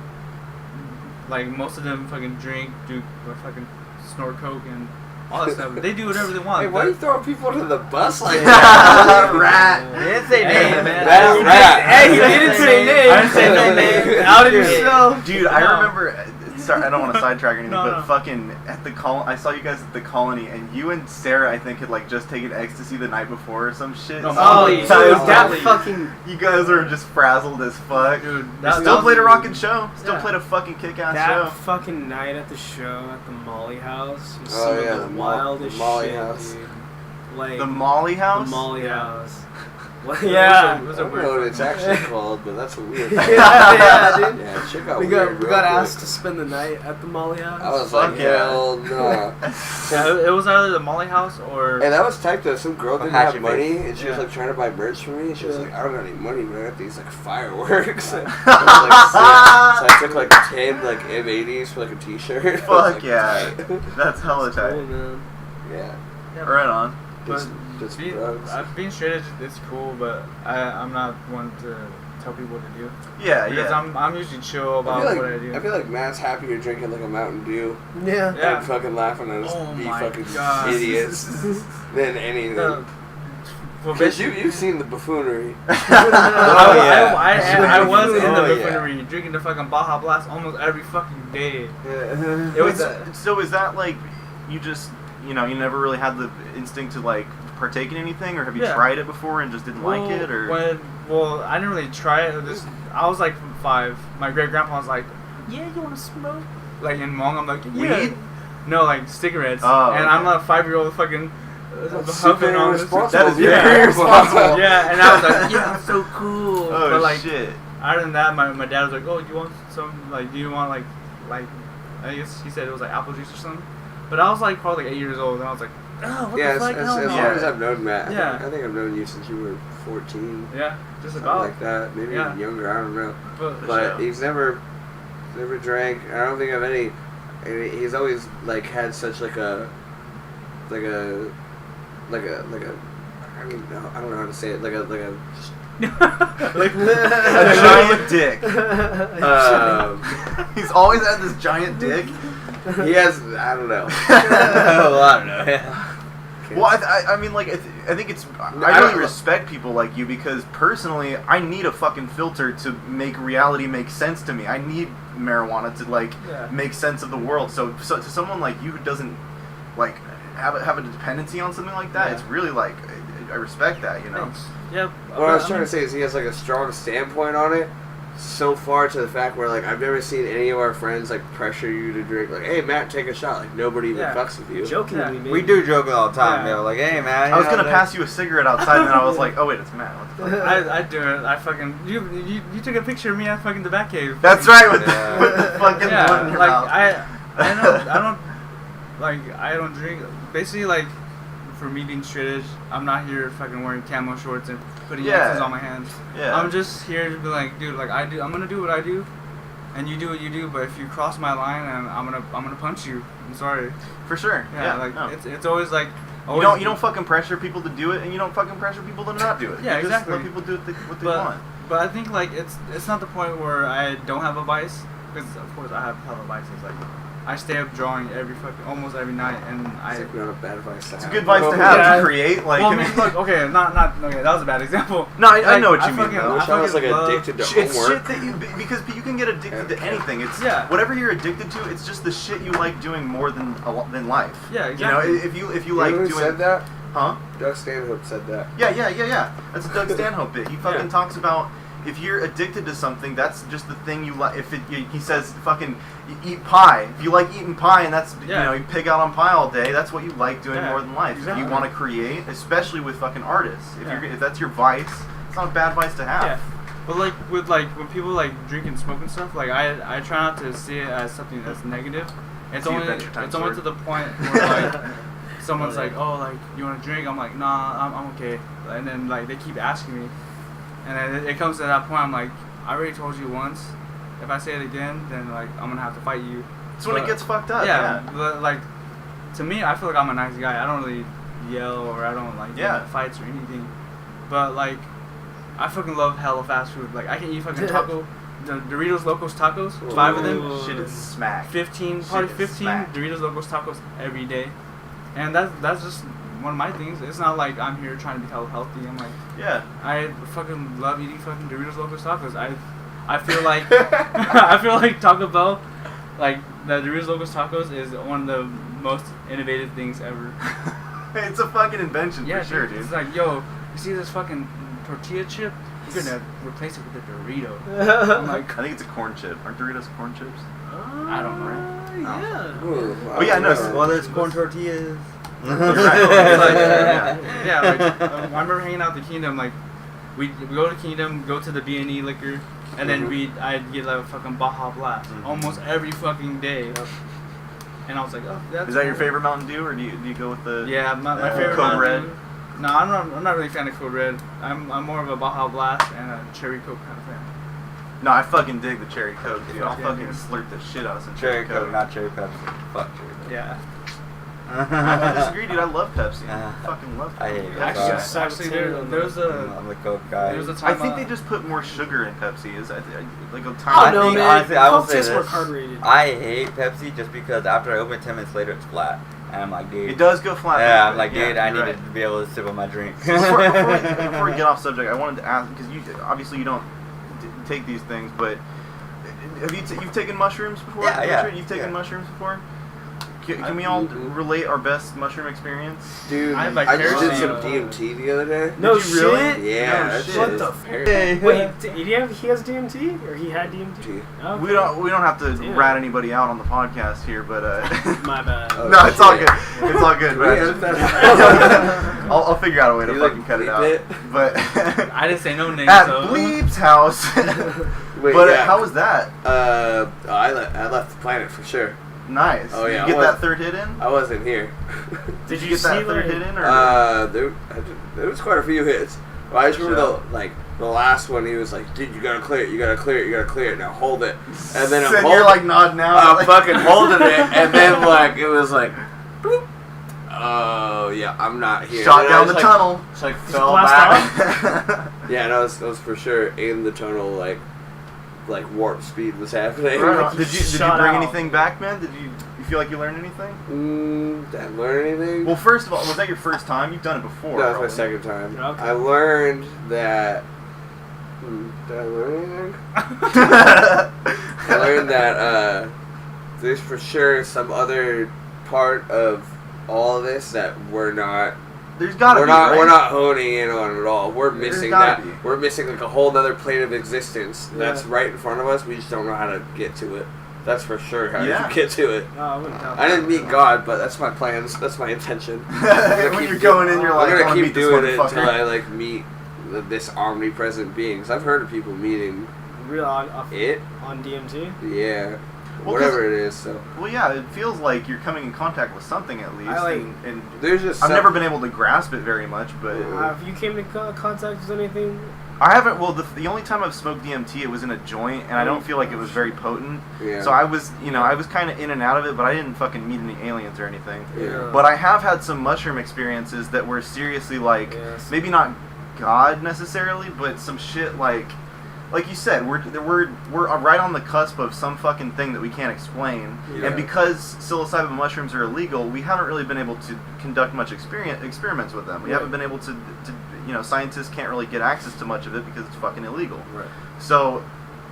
like most of them fucking drink, do fucking snort coke and all that stuff. They do whatever they want. Hey, why are you throwing people under the bus like Rat. that? He didn't say Hey, name. man. That's rat. Hey, he didn't say say name. I didn't say no name. Out of yourself. Dude, I No. remember. Sorry, I don't want to sidetrack or anything, No, but no. fucking at the I saw you guys at the colony, and you and Sarah, I think, had like just taken ecstasy the night before or some shit. No, So Molly. Molly, times dude, that Molly. fucking. You guys were just frazzled as fuck. Dude, Still played a rockin' show. Still Yeah. played a fucking kick-ass That show. fucking night at the show at the Molly House was Oh, some yeah, of the the Mo- wildest Molly shit, House. dude. Like The Molly House? The Molly Yeah. House. What? Yeah. It I was don't know what it's actually called, but that's a weird. yeah, dude. Yeah, shit got We weird. got real asked quick. to spend the night at the Molly House. I was Fuck like, yeah. hell no. Yeah, it was either the Molly House or. And that was tight though. Some girl didn't Hatchet have money, face. and she was Yeah. like trying to buy merch for me. And she was Yeah. like, I don't got any money, but I got these like fireworks. And I was like, sick. So I took like 10 like M80s for like a T-shirt. I was Fuck like, yeah. tight. That's hella It's cool, tight. man. Yeah. Yeah, Right on. Just, But just being, drugs. being straight edge is cool, but I'm not one to tell people what to do. Yeah, Because yeah. I'm usually chill I about feel, what I like, do. I feel like Matt's happier drinking like a Mountain Dew Yeah. Yeah. and fucking laughing at us Oh be my fucking God. idiots than anything. Well, Because you've seen the buffoonery. I was in the Oh, yeah. buffoonery drinking the fucking Baja Blast almost every fucking day. It was, so is that like, you just, you know, you never really had the instinct to like partake in anything, or have you Yeah. tried it before and just didn't like it, or? I didn't really try it. I was like 5. My great grandpa was like, "Yeah, you want to smoke?" Like in Hmong, I'm like, "Yeah." Weed? No, like cigarettes. Oh, and okay. I'm a 5-year-old fucking. That's huffing super on this- irresponsible. That is dude. very irresponsible. Yeah, and I was like, "Yeah, I'm so cool." Oh but like, shit. other than that, my dad was like, "Oh, you want some? Like, do you want like, I guess he said it was like apple juice or something." But I was like probably 8 years old, and I was like, "Oh, what Yeah, the fuck? as Hell long no." as I've known Matt. Yeah. I think I've known you since you were 14. Yeah, just Something about. like that. Maybe Yeah. even younger, I don't know. But But sure. he's never drank. I don't think of any. And he's always like had such like a. I mean, no, I don't know how to say it. Like a like, A giant dick. um, He's always had this giant dick. he has. I don't know. Well, I don't know. Yeah. Well, I mean, like, I think it's. I I really don't- respect people like you, because personally, I need a fucking filter to make reality make sense to me. I need marijuana to like Yeah. make sense of the world. So to someone like you who doesn't like have a dependency on something like that, Yeah. it's really like I respect that, you know. Thanks. Yeah. What I was trying to say is he has like a strong standpoint on it. So far to the fact where like I've never seen any of our friends like pressure you to drink. Like, hey Matt, take a shot. Like nobody even Yeah. fucks with you. Jokingly, Yeah. maybe. We do joke all the time, Yeah. yo. Like, hey, man. I was gonna pass you a cigarette outside, and then I was like, oh wait, it's Matt. What the fuck? I do it. I fucking you took a picture of me at fucking the Batcave. That's right, with Yeah. the, with the fucking Yeah, one in your like mouth. I don't drink. Basically, like for me being straight edge, I'm not here fucking wearing camo shorts and putting Yeah. X's on my hands. Yeah. I'm just here to be like, dude, like I'm gonna do what I do, and you do what you do. But if you cross my line, and I'm gonna punch you. I'm sorry. For sure. Yeah, Yeah. like no. it's always like. You don't fucking pressure people to do it, and you don't fucking pressure people to not do it. Yeah, you exactly. Just let people do what they But want. but I think like it's not the point where I don't have a vice, because of course I have hella vices. Like I stay up drawing almost every night, and It's like not a bad advice to It's a have. good advice to have Yeah. to create. Like, well, I mean, look, okay, not okay. That was a bad example. No, I know what Like, you mean, fucking- though. I wish I was like fucking love- addicted to it's homework. shit that you because you can get addicted to anything. It's Yeah. whatever you're addicted to. It's just the shit you like doing more than life. Yeah, exactly. You know, if you You like know who doing, said that? huh? Doug Stanhope said that. Yeah. That's a Doug Stanhope bit. He fucking Yeah. talks about if you're addicted to something, that's just the thing you like. He says fucking you eat pie. If you like eating pie and that's Yeah. you know you pig out on pie all day, that's what you like doing Yeah, more than life. exactly. If you want to create, especially with fucking artists, Yeah. if that's your vice, it's not a bad vice to have. Yeah. But like with like when people like drink and smoke and stuff, like I try not to see it as something that's negative. It's See only Adventure Time it's only sword. to the point where like someone's like, oh, like you want to drink? I'm like, nah, I'm okay. And then like they keep asking me, and then it comes to that point. I'm like, I already told you once. If I say it again, then like I'm gonna have to fight you. It's when it But- gets fucked up. Yeah, but like to me, I feel like I'm a nice guy. I don't really yell or I don't like get Yeah. in fights or anything. But like, I fucking love hella fast food. Like I can eat fucking taco, the Doritos Locos tacos, 5 of them, Ooh. Shit is smack. 15, Shit probably is 15 smack. Doritos Locos tacos every day, and that's just one of my things. It's not like I'm here trying to be healthy. I'm like, Yeah. I fucking love eating fucking Doritos Locos Tacos. I feel like I feel like Taco Bell, like the Doritos Locos Tacos is one of the most innovative things ever. It's a fucking invention Yeah, for sure, dude. It's like, yo, you see this fucking tortilla chip? You're gonna replace it with a Dorito. I'm like, I think it's a corn chip. Aren't Doritos corn chips? I don't know. Yeah. Ooh, Oh, yeah, no, wow. Well, there's corn tortillas. You're right. Yeah, like, I remember hanging out at the Kingdom, like, we go to Kingdom, go to the B&E liquor, and then I'd get like a fucking Baja Blast almost every fucking day. And I was like, oh, that's Is that your cool. favorite Mountain Dew, or do you go with the Yeah, my favorite Code Mountain Red? Dew. No, I'm not really a fan of Code Red. I'm more of a Baja Blast and a Cherry Coke kind of fan. No, I fucking dig the Cherry Coke, dude. I'll Yeah, fucking dude. slurp the shit out of some Cherry Cherry Coke, not cherry Pepsi. Fuck cherry Coke. Yeah. I don't disagree, dude. I love Pepsi. Uh, Fucking love I Pepsi. hate it. Actually, there was a I'm the Coke guy. there was a I time. think they just put more sugar in Pepsi. Is that like a I tiny? don't know, think, man. honestly, I will Coke say tastes more this. carbonated. I hate Pepsi just because after I open it 10 minutes later, it's flat. And I'm like, dude. It does go flat. Yeah, back, I'm like, yeah, dude, I you're need right. to be able to sip on my drink. Before we get off subject, I wanted to ask, because obviously you don't take these things, but have you've taken mushrooms before? Yeah, yeah. Richard? You've taken Yeah. mushrooms before? Can we all relate our best mushroom experience? Dude, I have I just did some vicariously, DMT the other day. No Did you really? shit. Yeah, No that shit. shit What is the very- Wait, he has DMT, or he had DMT? Gee. Okay. We don't have to Damn. rat anybody out on the podcast here, but My bad. Oh, no, it's all shit. good. It's all good. We edit But that out. I'll figure out a way to You, fucking like, cut it bleep out. it? But I didn't say no names. at so. Bleep's house. Wait, But yeah. how was that? I left the planet for sure. Nice. Oh, yeah, Did you I get was- that third hit in? I wasn't here. Did you you get that see, third like- hit in? Or? There was quite a few hits. Well, I just remember the last one. He was like, "Dude, you gotta clear it. You gotta clear it. You gotta clear it. Now hold it." And then I'm So holding. you're like nodding out. I'm like, fucking holding it, and then like it was like, boop. Oh yeah, I'm not here. shot And down I the just, tunnel. Just like fell blast back. Yeah, no, it was for sure in the tunnel. Like warp speed was happening. Right on. Like, Did you shot bring out. anything back, man? Did you feel like you learned anything? Did I learn anything? Well, first of all, was that your first time? You've done it before. that was my probably. second time. Okay. I learned that. Did I learn anything? I learned that there's for sure some other part of all of this that we're not There's gotta we're be. not right? we're not honing in on at all. We're There's missing gotta that. be. We're missing like a whole other plane of existence that's Yeah. right in front of us. We just don't know how to get to it. That's for sure how Yeah. to get to it. Oh, I wouldn't doubt I didn't that. meet God, but that's my plans. That's my intention. When you're going in, you're like, I'm I gonna wanna keep meet this doing it motherfucker. until I like meet this omnipresent being. 'Cause I've heard of people meeting Real on it. DMT. Yeah, Well, whatever it is. So Well, yeah, it feels like you're coming in contact with something at least. I like- and there's just I've some- never been able to grasp it very much, but Have you came in contact with anything? I haven't. Well, the only time I've smoked DMT, it was in a joint, and I don't feel like it was very potent. Yeah. So I was, I was kind of in and out of it, but I didn't fucking meet any aliens or anything. Yeah. But I have had some mushroom experiences that were seriously like, Yes. maybe not God necessarily, but some shit like you said, we're right on the cusp of some fucking thing that we can't explain, Yeah. and because psilocybin mushrooms are illegal, we haven't really been able to conduct much experiments with them. We Right. haven't been able to scientists can't really get access to much of it because it's fucking illegal. Right. So,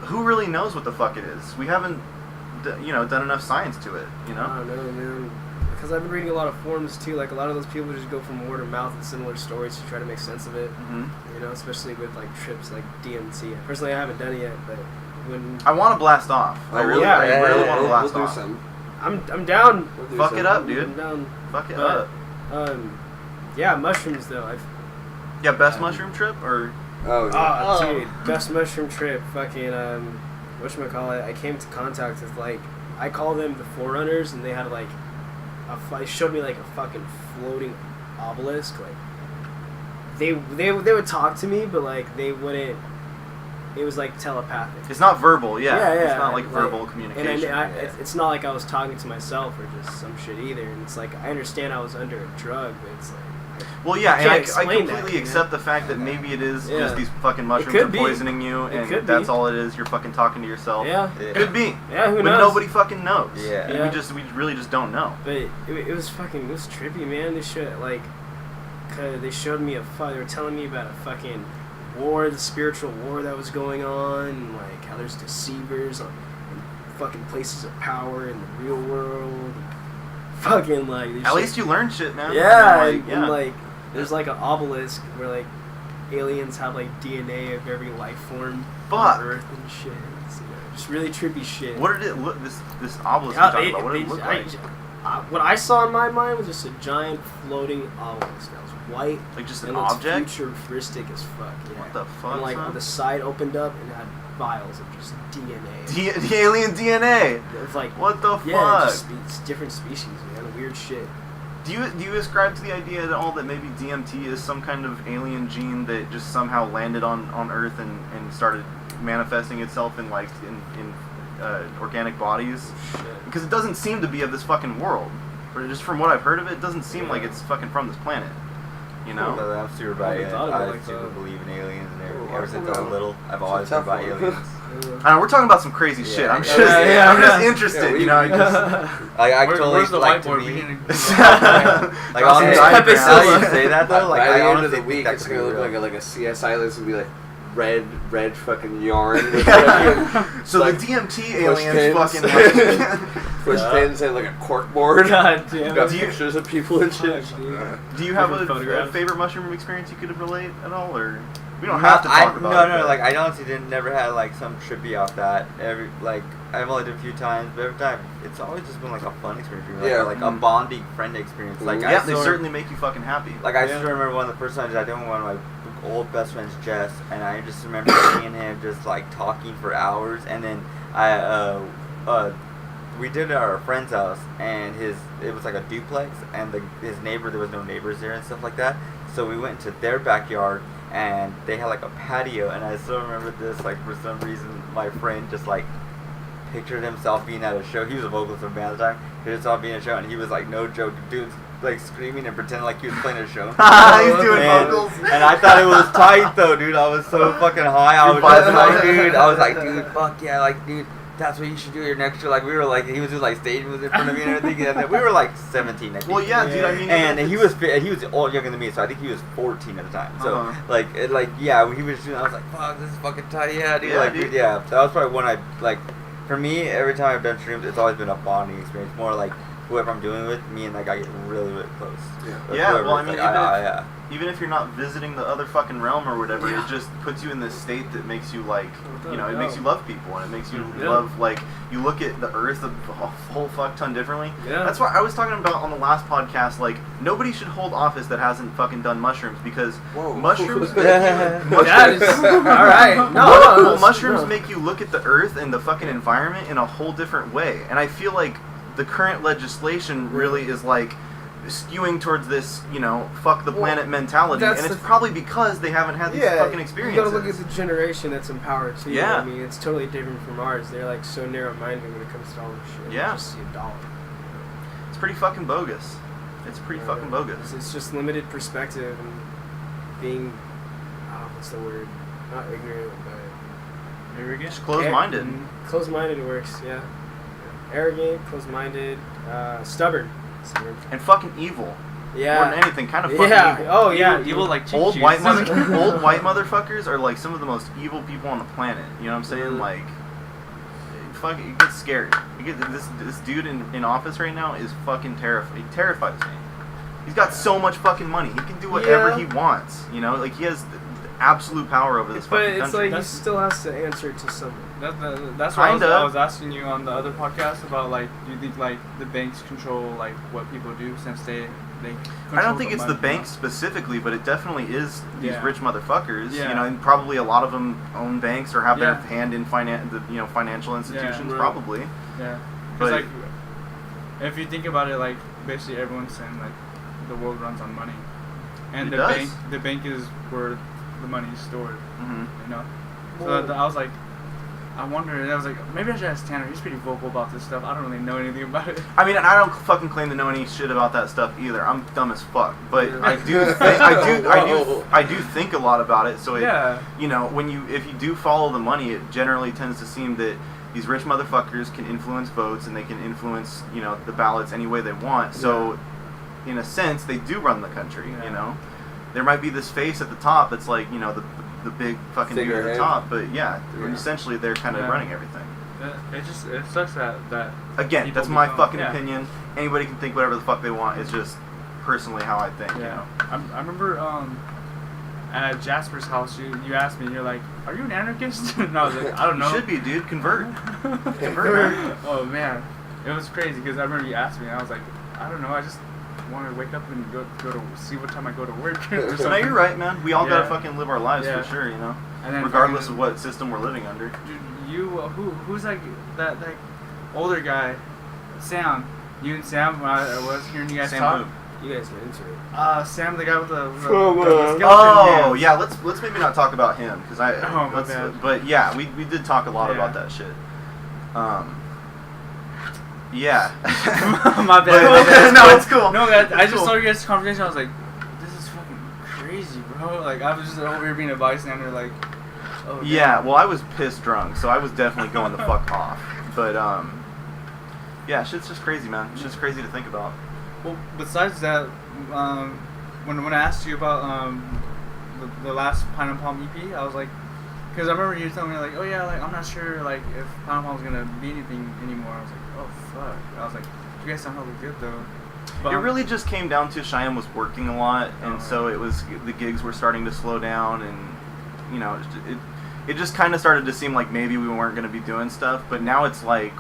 who really knows what the fuck it is? We haven't, done enough science to it. I don't know, man. Because I've been reading a lot of forums too. Like a lot of those people just go from word of mouth and similar stories to try to make sense of it. hmm Especially with like trips like DMT. Personally, I haven't done it yet, but when I want to blast off. I really yeah, want to blast we'll off. do some. I'm down. We'll do Fuck some. it up, I'm dude. down. Fuck it But, up. Yeah, mushrooms though. I've Yeah, best mushroom trip or Oh, yeah. dude, best mushroom trip. Fucking whatchamacallit, I came to contact with like I call them the Forerunners, and they had like they showed me like a fucking floating obelisk. Like they would talk to me, but like they wouldn't. It was like telepathic. it's not verbal. Yeah, Yeah, it's not like verbal And communication. it's not like I was talking to myself or just some shit either. And it's like I understand I was under a drug, but it's like Well, yeah, and Can't I explain completely that, accept the fact that maybe it is Yeah. just these fucking mushrooms could are be. poisoning you, It and could that's be. all it is. You're fucking talking to yourself. yeah, Yeah. Could be. yeah. Who But knows? nobody fucking knows. Yeah. And Yeah. we really just don't know. But it was trippy, man. This shit, like, cause they showed me they were telling me about a fucking war, the spiritual war that was going on, and like how there's deceivers in fucking places of power in the real world. Fucking like. At least you learn shit, man. Yeah, I mean, and like there's like an obelisk where like aliens have like DNA of every life form Fuck. on Earth and shit. It's, just really trippy shit. What did it look? This obelisk you're talking about. What did it look like? What I saw in my mind was just a giant floating obelisk that was white. Like just and an object? futuristic as fuck. Yeah. What the fuck? And like son? the side opened up and it had vials of just DNA. The alien DNA. It was like What the yeah, fuck? just it's different species, man. Weird shit. Do you ascribe to the idea at all that maybe DMT is some kind of alien gene that just somehow landed on Earth and started manifesting itself in like in organic bodies? Shit. Because it doesn't seem to be of this fucking world. Or just from what I've heard of it, it doesn't seem like it's fucking from this planet. You know? I'm super about I it. thought about it I like super that. believe in aliens and everything. Oh, Ever since I was little, I've always It's a been about tough one. aliens. I know, we're talking about some crazy shit. I'm Yeah. just, Yeah. I'm just interested. Yeah, you know, I just I totally Where's the like to whiteboard? me. We need Like Draw some honestly, diagrams. now that you say that though, like by I the end of honestly the think week, that it's could gonna be look real. like a CSI list would be like red fucking yarn. With So like, the DMT push aliens pins. fucking like, push pins and like a cork board. God damn Got it. pictures of people and shit. Fuck, dude. do you have Different a photographs. favorite mushroom experience you could relate at all, or we don't have to talk about it? No, but- like I honestly never had like some trippy off that. I've only did a few times, but every time it's always just been like a fun experience for me. Like, Yeah. like a bonding friend experience. Like yeah, I they still- certainly make you fucking happy. Like I Yeah. still remember one of the first times I did with one of my old best friends, Jess, and I just remember me and him just like talking for hours, and then we did it at our friend's house, and it was like a duplex, and his neighbor, there was no neighbors there and stuff like that, so we went into their backyard, and they had like a patio, and I still remember this, like for some reason my friend just like pictured himself being at a show. He was a vocalist of a band at the time. He just saw being at a show, and he was like, no joke, dude, like screaming and pretending like he was playing a show. He's doing And- vocals. And I thought it was tight though, dude. I was so fucking high. I was just like, dude. I was like, dude, fuck yeah, like, dude. That's what you should do your next year. Like we were like, he was just like stage moves in front of me and everything. And then we were like 17, I think. Well, yeah, dude. I mean, And he was all younger than me, so I think he was 14 at the time. So yeah, when he was doing, I was like, fuck, this is fucking tight, yeah, dude. Yeah, like, dude. yeah, that was probably when I like. For me, every time I've done streams, it's always been a bonding experience. More like whoever I'm doing with, me and that guy get really, really close. With Yeah, whoever, well, I it's mean, like, even if you're not visiting the other fucking realm or whatever, Yeah. it just puts you in this state that makes you like, Without you know, a it makes doubt. you love people and it makes you Yeah. love, like, you look at the earth a whole fuck ton differently. Yeah. That's why I was talking about on the last podcast, like, nobody should hold office that hasn't fucking done mushrooms because Whoa. mushrooms. That is all right. No, Well, no, mushrooms no. make you look at the earth and the fucking environment in a whole different way. And I feel like the current legislation really is like skewing towards this, you know, fuck the planet mentality. that's And it's the- probably because they haven't had these fucking experiences. You gotta look at the generation that's empowered too. Yeah. I mean, it's totally different from ours. They're like so narrow-minded when it comes to all this shit. Yeah. They just see a dollar. It's pretty fucking bogus. It's pretty fucking bogus. It's just limited perspective and being, what's the word? Not ignorant, but Arrogant. Just closed-minded. Closed-minded works. Yeah. Arrogant, closed-minded, stubborn. And fucking evil. Yeah. More than anything, kind of fucking Yeah. evil. Oh yeah. Evil like cheap Old shoes. white motherfuckers are like some of the most evil people on the planet. You know what I'm saying? Mhm. Like, it gets scary. This dude in office right now is fucking terrified. He terrifies me. He's got so much fucking money. He can do whatever Yeah. he wants. You know, like he has the absolute power over this But fucking it's country. like he That's- still has to answer to someone. That's why Kinda. I was asking you on the other podcast about like, do you think like the banks control like what people do since they I don't think control it's the money, banks specifically, but it definitely is these Yeah. rich motherfuckers. Yeah. You know, and probably a lot of them own banks or have their Yeah. hand in financial institutions. right. Probably. Yeah, But- because like if you think about it, like basically everyone's saying like the world runs on money, and It the does. bank is where the money is stored. Hmm. You know, Well- so I was like, I wondered, and I was like, maybe I should ask Tanner. He's pretty vocal about this stuff. I don't really know anything about it. I mean, I don't fucking claim to know any shit about that stuff either. I'm dumb as fuck, but Yeah. I do think a lot about it. So it, Yeah. you know, if you do follow the money, it generally tends to seem that these rich motherfuckers can influence votes and they can influence, you know, the ballots any way they want. So, in a sense, they do run the country. Yeah. You know, there might be this face at the top that's like, you know, the big fucking dude at the Figurehead. top, but yeah, Yeah. essentially they're kind of Yeah. running everything. It sucks that Again, people that's my become- fucking yeah. opinion. Anybody can think whatever the fuck they want. It's just personally how I think. You Yeah, know. I remember at Jasper's house, you asked me, you're like, "Are you an anarchist?" And I was like, "I don't know." You should be, dude. Convert. Convert, man. Oh man, it was crazy because I remember you asked me, and I was like, "I don't know. I just want to wake up and go to see what time I go to work." Or So something. no, you're right, man. We all Yeah. gotta fucking live our lives Yeah. for sure, you know. And then Regardless fucking- of what system we're living under. Dude, you who's like that older guy, Sam. You and Sam, when I was hearing you guys Sam talk. who? You guys get into it. Sam, the guy with the From, skeleton Oh hands. yeah, let's maybe not talk about him because I. Oh, my let's- bad. But yeah, we did talk a lot Yeah. about that shit. Yeah. My bad. But- no, it's cool. No, It's I just cool. saw you guys' conversation. I was like, this is fucking crazy, bro. Like, I was just over here being a bystander, like, oh, Yeah, well, I was pissed drunk, so I was definitely going the fuck off. But yeah, shit's just crazy, man. It's just crazy to think about. Well, besides that, when I asked you about the last Pine and Palm EP, I was like, because I remember you telling me like, oh yeah, like I'm not sure like if Pine and Palm's gonna be anything anymore. I was like, oh fuck. I was like, you guys sound really good though. But It really just came down to Cheyenne was working a lot, and Oh, so it was the gigs were starting to slow down, and you know, it just kind of started to seem like maybe we weren't going to be doing stuff. But now it's like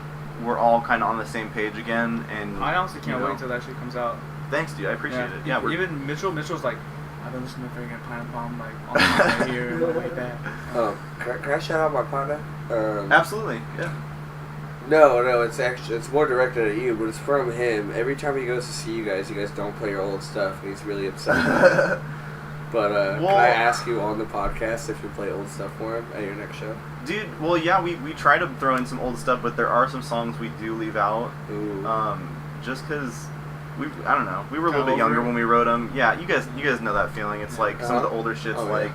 we're all kind of on the same page again, and I honestly can't you know, wait till that shit comes out. Thanks, dude. I appreciate it. Yeah, we're, Even Mitchell's like, I've been listening to freaking Pine and Palm like on my way here and on the way back. Can I shout out my partner? absolutely. Yeah. No, it's more directed at you, but it's from him. Every time he goes to see you guys don't play your old stuff, and he's really upset about it. But can Well- I ask you on the podcast if you play old stuff for him at your next show? Dude, well, yeah, we try to throw in some old stuff, but there are some songs we do leave out. Ooh. Just because I don't know, we were a little Kinda bit younger over it? when we wrote them. Yeah, you guys know that feeling. It's like some of the older shit's Oh, yeah. like.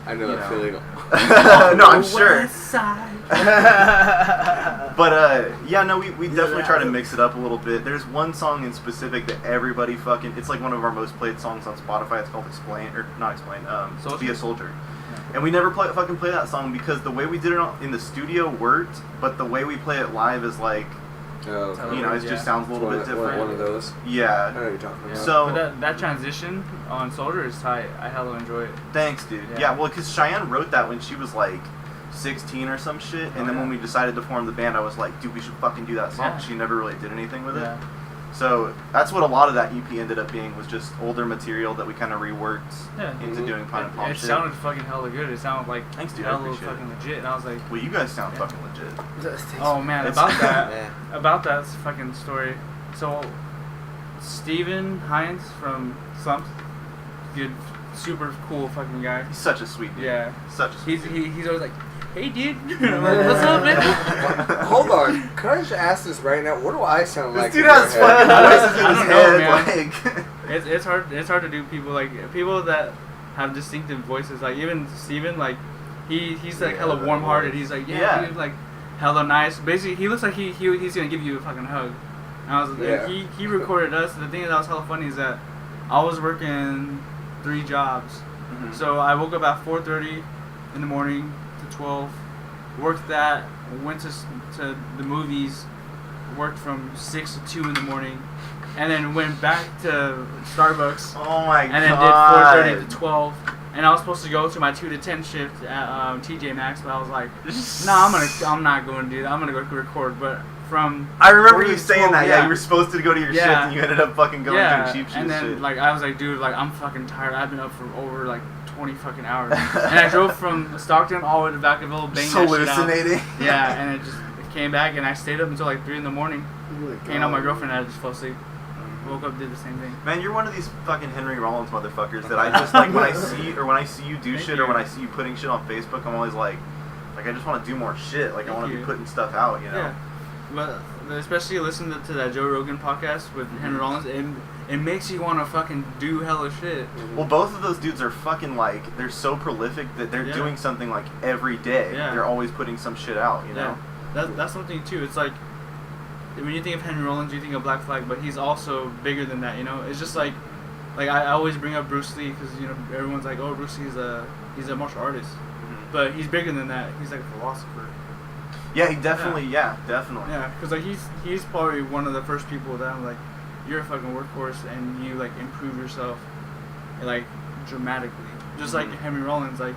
I know you that know. feeling. No, I'm sure. West Side. But yeah, no, we definitely try to mix it up a little bit. There's one song in specific that everybody fucking. It's like one of our most played songs on Spotify. It's called Explain or not Explain. Soldier? Be a Soldier. And we never fucking play that song because the way we did it in the studio worked, but the way we play it live is like, Oh, you know, it Yeah. just sounds a little bit different. One of those. I know Yeah. what you're talking about. So- But that transition on Soldier is tight. I hella enjoy it. Thanks, dude. Yeah. Yeah, well, because Cheyenne wrote that when she was like 16 or some shit, and Oh, then yeah. when we decided to form the band, I was like, dude, we should fucking do that song. Yeah. She never really did anything with Yeah. it. So that's what a lot of that EP ended up being, was just older material that we kind of reworked Yeah. into Mhm. doing Pine and Palm It shit. sounded fucking hella good. It sounded like Thanks, dude. I hella appreciate fucking it. legit. And I was like, Well, you guys sound Yeah. fucking legit. oh man, It's- about that. Yeah. About that fucking story. So, Steven Hines from Slumps, good, super cool fucking guy. He's such a sweet dude. Yeah, Such a sweet he's always like, hey dude, I'm like, what's up, man? Hold on. Can I just ask this right now? What do I sound This like? dude in your has head? fucking voices in I his don't know, head. man. It's hard to do people that have distinctive voices. Like even Steven, like he's like Yeah, hella that warm-hearted. voice. He's like Yeah. dude, like hella nice. Basically, he looks like he's gonna give you a fucking hug. And I was Yeah. he recorded us. The thing that was hella funny is that I was working 3 jobs. Mhm. So I woke up at 4:30 in the morning to 12. Worked that. Went to the movies. Worked from 6 to 2 in the morning, and then went back to Starbucks. Oh my And then did god. 4:30 to 12. And I was supposed to go to my 2 to 10 shift at TJ Maxx, but I was like, nah, I'm not going to do that. I'm gonna go record. But from I remember 3 you to saying 12, that. Yeah, you were supposed to go to your shift, Yeah. and you ended up fucking going yeah, to cheap shit. and then shit. like I was like, dude, like I'm fucking tired. I've been up for over like 20 fucking hours, and I drove from Stockton all the way to Vacaville, banged that shit out. hallucinating. Yeah, and it just came back, and I stayed up until like 3 in the morning. Hanging out with my girlfriend, and I just fell asleep. Woke up, did the same thing. Man, you're one of these fucking Henry Rollins motherfuckers that I just like when I see you do Thank shit you. or when I see you putting shit on Facebook, I'm always like I just want to do more shit. Like I Thank want to be you. putting stuff out, you know. Yeah, but especially listening to that Joe Rogan podcast with Henry Rollins, it makes you want to fucking do hella shit. Well, both of those dudes are fucking like they're so prolific that they're Yeah. doing something like every day. Yeah. They're always putting some shit out, you know. That's something too. It's like when you think of Henry Rollins, you think of Black Flag, but he's also bigger than that. You know, it's just like like I always bring up Bruce Lee because you know everyone's like, oh, Bruce Lee's he's a martial artist, but he's bigger than that. He's like a philosopher. Yeah, he definitely. Yeah, definitely. Yeah, because like he's probably one of the first people that I'm like, you're a fucking workhorse and you like improve yourself, like dramatically. Just like Henry Rollins, like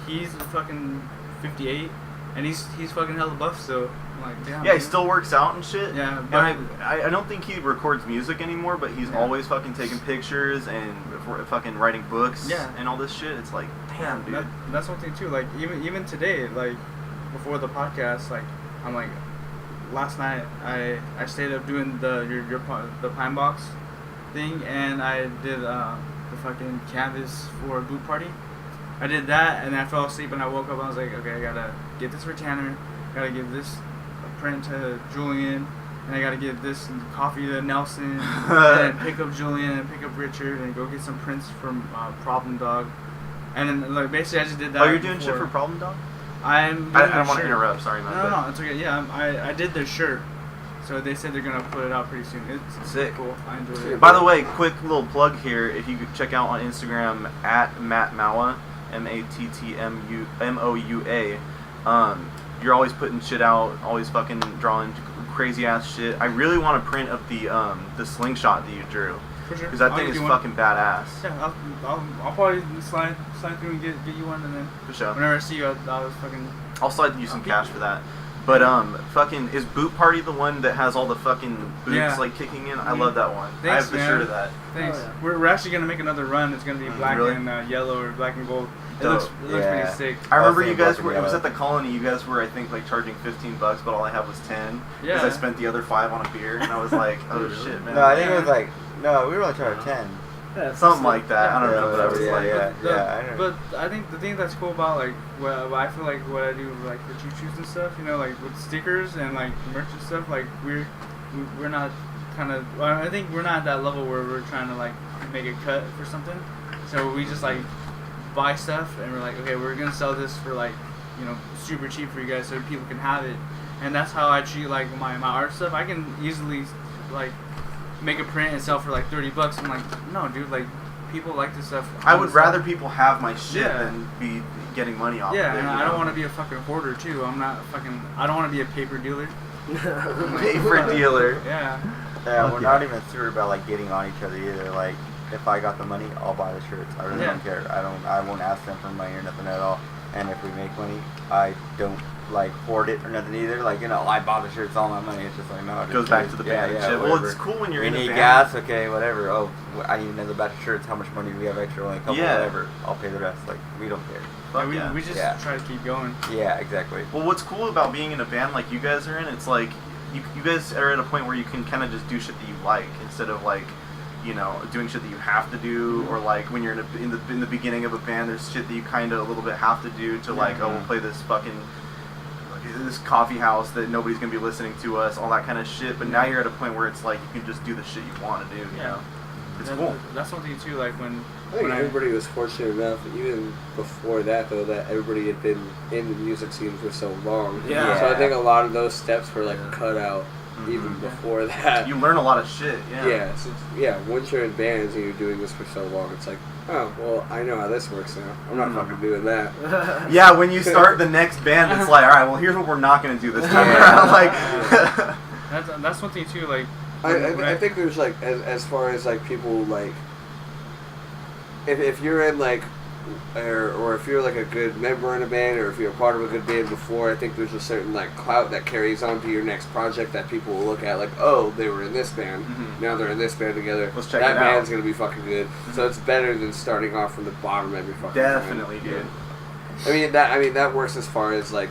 he's fucking 58 and he's fucking hella buff still. I'm like, damn. Yeah, he dude. still works out and shit. Yeah, but And I don't think he records music anymore, but he's always fucking taking pictures and fucking writing books and all this shit. It's like, damn, dude. That's one thing too. Like even today, like before the podcast, like I'm like, last night I stayed up doing the Pine Box thing, and I did the fucking canvas for a boot party. I did that, and I fell asleep, and I woke up, and I was like, okay, I gotta get this for Tanner, gotta give this print to Julien, and I gotta give this coffee to Nelson, and then pick up Julien, and pick up Richard, and go get some prints from Problem Dog. And then, like, basically I just did that. Oh, you're doing shit for Problem Dog? I don't want to interrupt, sorry, man. No, it's okay. Yeah, I did their shirt, so they said they're gonna put it out pretty soon. It's sick. Cool. I enjoyed it. By the way, quick little plug here. If you could check out on Instagram at Matt Moua, MattMoua. You're always putting shit out, always fucking drawing crazy ass shit. I really want to print up the slingshot that you drew. For sure. Because that thing is fucking badass. Yeah, I'll probably slide through and get you one, and then For sure. whenever I see you, I'll fucking. I'll slide you some cash for that. But fucking is Boot Party the one that has all the fucking boots like kicking in? I love that one. Thanks, I have the man. shirt of that. Thanks. Oh, yeah. We're actually gonna make another run. It's gonna be black Really? and yellow or black and gold. It Dope. looks pretty sick. I remember you think guys black were. and It was yellow. at the Colony. You guys were, I think, like charging $15, but all I had was 10. Yeah. Because I spent the other 5 on a beer, and I was like, oh shit, man. No, I think it was like we were only charging 10. Yeah, Something like that. I don't know, but I was Yeah, like, yeah. I know. But I think the thing that's cool about like what I feel like what I do like for Cheap Shoes and stuff, you know, like with stickers and like merch and stuff, like we're not kind of. Well, I think we're not at that level where we're trying to like make a cut for something. So we just like buy stuff and we're like, okay, we're gonna sell this for like, you know, super cheap for you guys so people can have it. And that's how I treat like my art stuff. I can easily like make a print and sell for like $30. I'm like, no, dude, like people like this stuff. I would rather people have my shit Yeah. than be getting money off Yeah, of it. and you I don't know? want to be a fucking hoarder too. I don't want to be a paper dealer. Favorite dealer. Yeah. Yeah, we're not even sure about like getting on each other either. Like, if I got the money, I'll buy the shirts. I really don't care. I won't ask them for money or nothing at all. And if we make money, I don't like hoard it or nothing either. Like, you know, I bought the shirts, all my money. It's just like, no. It goes back to the band and shit. Well, whatever. it's cool when you're we in a need band. gas, okay, whatever. Oh, I need another batch of shirts. How much money do we have extra? Only a couple, whatever. I'll pay the rest. Like, we don't care. Fuck Yeah, we just try to keep going. Yeah, exactly. Well, what's cool about being in a band like you guys are in, it's like you guys are at a point where you can kind of just do shit that you like instead of like, you know, doing shit that you have to do, or like when you're in the beginning of a band, there's shit that you kind of a little bit have to do to like, oh, we'll play this fucking this coffee house that nobody's gonna be listening to us, all that kind of shit. But now you're at a point where it's like you can just do the shit you want to do. You know, it's cool. That's something too. Like when I think everybody was fortunate enough, even before that though, that everybody had been in the music scene for so long. Yeah. So I think a lot of those steps were like cut out even before that. You learn a lot of shit. Yeah. So, once you're in bands and you're doing this for so long, it's like, oh, well, I know how this works now. I'm not fucking doing that. Yeah, when you start the next band, it's like, all right, well, here's what we're not gonna do this time around. Like, that's one thing too. Like I think there's like as far as like people like if you're in like or if you're like a good member in a band or if you're a part of a good band before, I think there's a certain like clout that carries on to your next project that people will look at like, oh, they were in this band, now they're in this band together. Let's check that it out. band's gonna be fucking good. So it's better than starting off from the bottom every fucking definitely, time. dude. I mean that works as far as like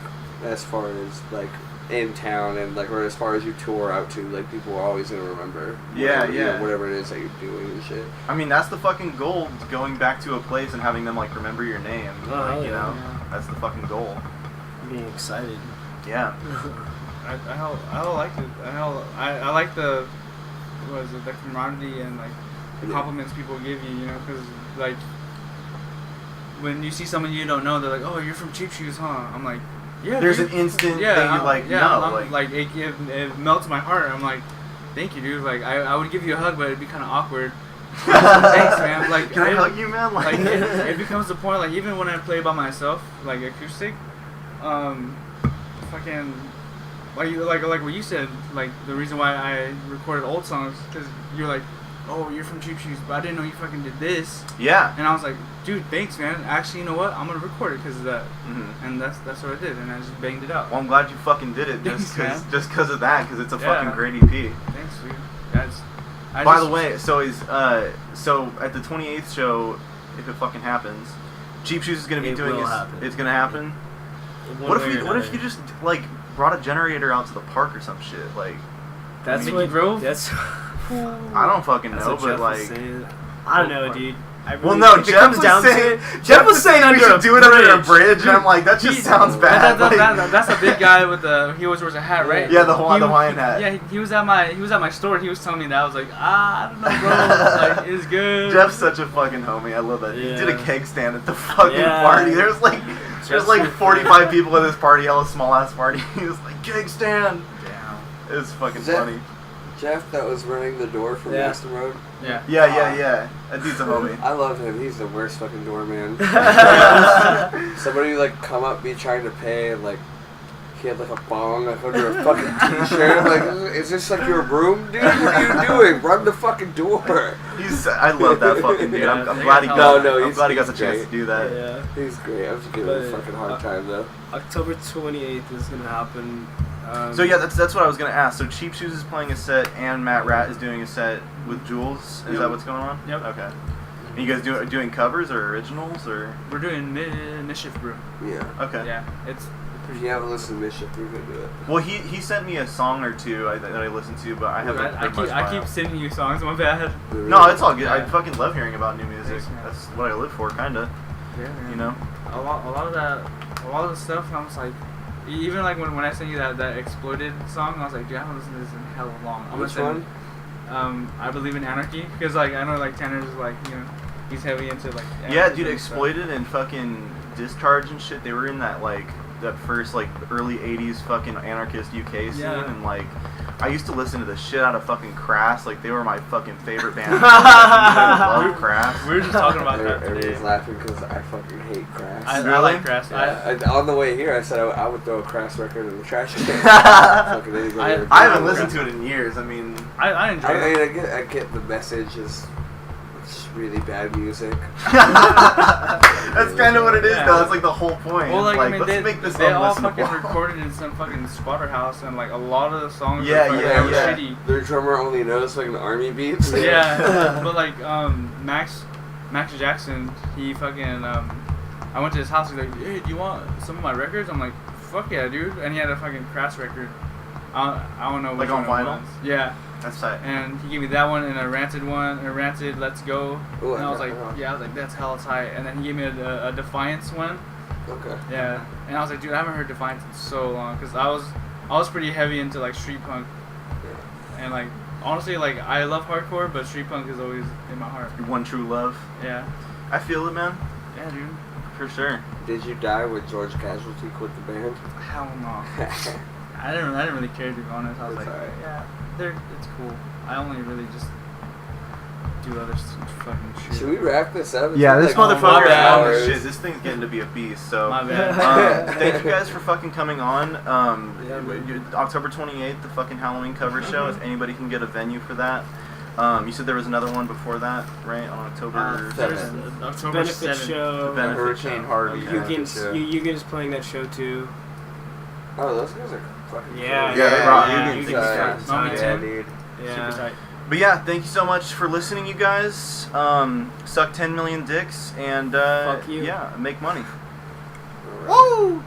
in town and like or as far as you tour out to, like people are always gonna remember whatever it is that you're doing and shit. I mean, that's the fucking goal, going back to a place and having them like remember your name. Like, you know, that's the fucking goal. Being excited. Yeah. I like it. I like the the camaraderie and like the compliments people give you. You know, because like when you see someone you don't know, they're like, "Oh, you're from Cheap Shoes, huh?" I'm like, "Yeah." There's dude. an instant Yeah, that you like I'm, like it melts my heart. I'm like, "Thank you, dude." Like I would give you a hug, but it'd be kind of awkward. Thanks, man. Like, Can I hug you, man? Like, it becomes the point, like, even when I play by myself, like, acoustic, fucking, like what you said, like, the reason why I recorded old songs, because you're like, oh, you're from Cheap Shoes, but I didn't know you fucking did this. Yeah. And I was like, dude, thanks, man. Actually, you know what? I'm gonna record it because of that. Mm-hmm. And that's what I did, and I just banged it out. Well, I'm glad you fucking did it Thanks, just because of that, because it's a Yeah. fucking great EP. Thanks, dude. That's. By the way, so at the 28th show, if it fucking happens, Cheap Shoes is gonna be doing will his. happen. It's gonna happen. What if you just like brought a generator out to the park or some shit? Like, That's Mickey what drove? That's. I don't fucking That's know, what but Jeff was like. saying. I don't know, dude. Well, no, if it Jeff comes was down to saying it- Jeff was saying we should do it under a bridge, and I'm like, that just sounds bad. That's a big guy with the. He always wears a hat, right? Yeah, the Hawaiian hat. Yeah, he was at my store. He was telling me that. I was like, I don't know, bro. Like, it's good. Jeff's such a fucking homie. I love that. He did a Yeah. keg stand at the fucking Yeah. party. There's like 45 people at this party, hella small ass party. He was like, keg stand. Damn. It was fucking Is that- funny. Jeff that was running the door from Yeah. Aston Road. Yeah. Yeah. That dude's a homie. I love him. He's the worst fucking doorman. Somebody like come up, be trying to pay, and like he had like a bong like under a fucking t-shirt. I'm like, is this like your room, dude? What are you doing? Run the fucking door. I love that fucking dude. I'm Yeah, glad he they got. No, I'm glad he got the he's chance great. to do that. Yeah. He's great. I'm just giving him a But, fucking hard time though. October 28th is gonna happen. So yeah, that's what I was gonna ask. So Cheap Shoes is playing a set, and Matt Rat is doing a set with Jules. Is that what's going on? Yep. Okay. And you guys doing covers or originals or? We're doing Mischief Brew. Yeah. Okay. Yeah, it's. If you haven't listened to Mischief, you're gonna do it. Well, he sent me a song or two that I listened to, but I haven't. I keep sending you songs. My bad. No, it's all good. I Yeah. fucking love hearing about new music. Thanks, man. That's what I live for, kinda. Yeah, man. You know. A lot of the stuff. I was like, even like when I sent you that Exploded song, I was like, dude, I haven't listened to this in hell long. I'm Which gonna one? send, I Believe in Anarchy, because like I know like Tanner's like, you know, he's heavy into like. Yeah, anarchism dude, and stuff. Exploited and fucking Discharge and shit. They were in that first like early '80s fucking anarchist UK scene, Yeah. and like I used to listen to the shit out of fucking Crass. Like they were my fucking favorite band. I love Crass. We were just talking about that today. Everybody's laughing because I fucking hate Crass. I Really? like Crass. Yeah, on the way here, I said I would throw a Crass record in the trash can. Fucking anybody would. I haven't listened to it in years. I mean, I enjoy I it. mean, I get the message is it's really bad music. that's kind of what it is, Yeah. though. It's like the whole point. Well, like, I like mean, let's make this they all unlistenable. fucking recorded in some fucking squatter house, and like a lot of the songs Yeah, are fucking yeah. shitty. Their drummer only knows fucking army beats. Yeah, but like Max Jackson, he fucking I went to his house. He's like, hey, do you want some of my records? I'm like, fuck yeah, dude. And he had a fucking Crass record. I don't know which Like on one it vinyl? was. Yeah, That's tight. and he gave me that one and a Rancid one, a Rancid Let's Go. Ooh, And I was like, uh-huh. yeah, I was like, that's hella tight. And then he gave me a Defiance one. Okay. Yeah, and I was like, dude, I haven't heard Defiance in so long, because I was pretty heavy into like street punk, and like honestly, like I love hardcore, but street punk is always in my heart. One true love. Yeah, I feel it, man. yeah, dude. For sure. Did you die when George Casualty quit the band? Hell no. I didn't really care, to be honest. I was It's like, alright. yeah, it's cool. I only really just do other fucking shit. Should we wrap this up? It's Yeah, been this like motherfucker 4 is on hours. this shit. This thing's getting to be a beast. So, My bad. thank you guys for fucking coming on. Yeah, man. October 28th, the fucking Halloween cover show. If anybody can get a venue for that. You said there was another one before that, right? On October There's 7th. October Benefit 7th. show. Benefit Hurricane show. Harvey. Okay. Eugen's playing that show too. Oh, those guys are fucking Yeah, cool. Yeah, they rock. yeah, Eugen's Eugen's tight. tight. Mommy Yeah, Tim. dude. Yeah. Super tight. But yeah, thank you so much for listening, you guys. Suck 10 million dicks and Fuck you. yeah, make money. All right. Woo!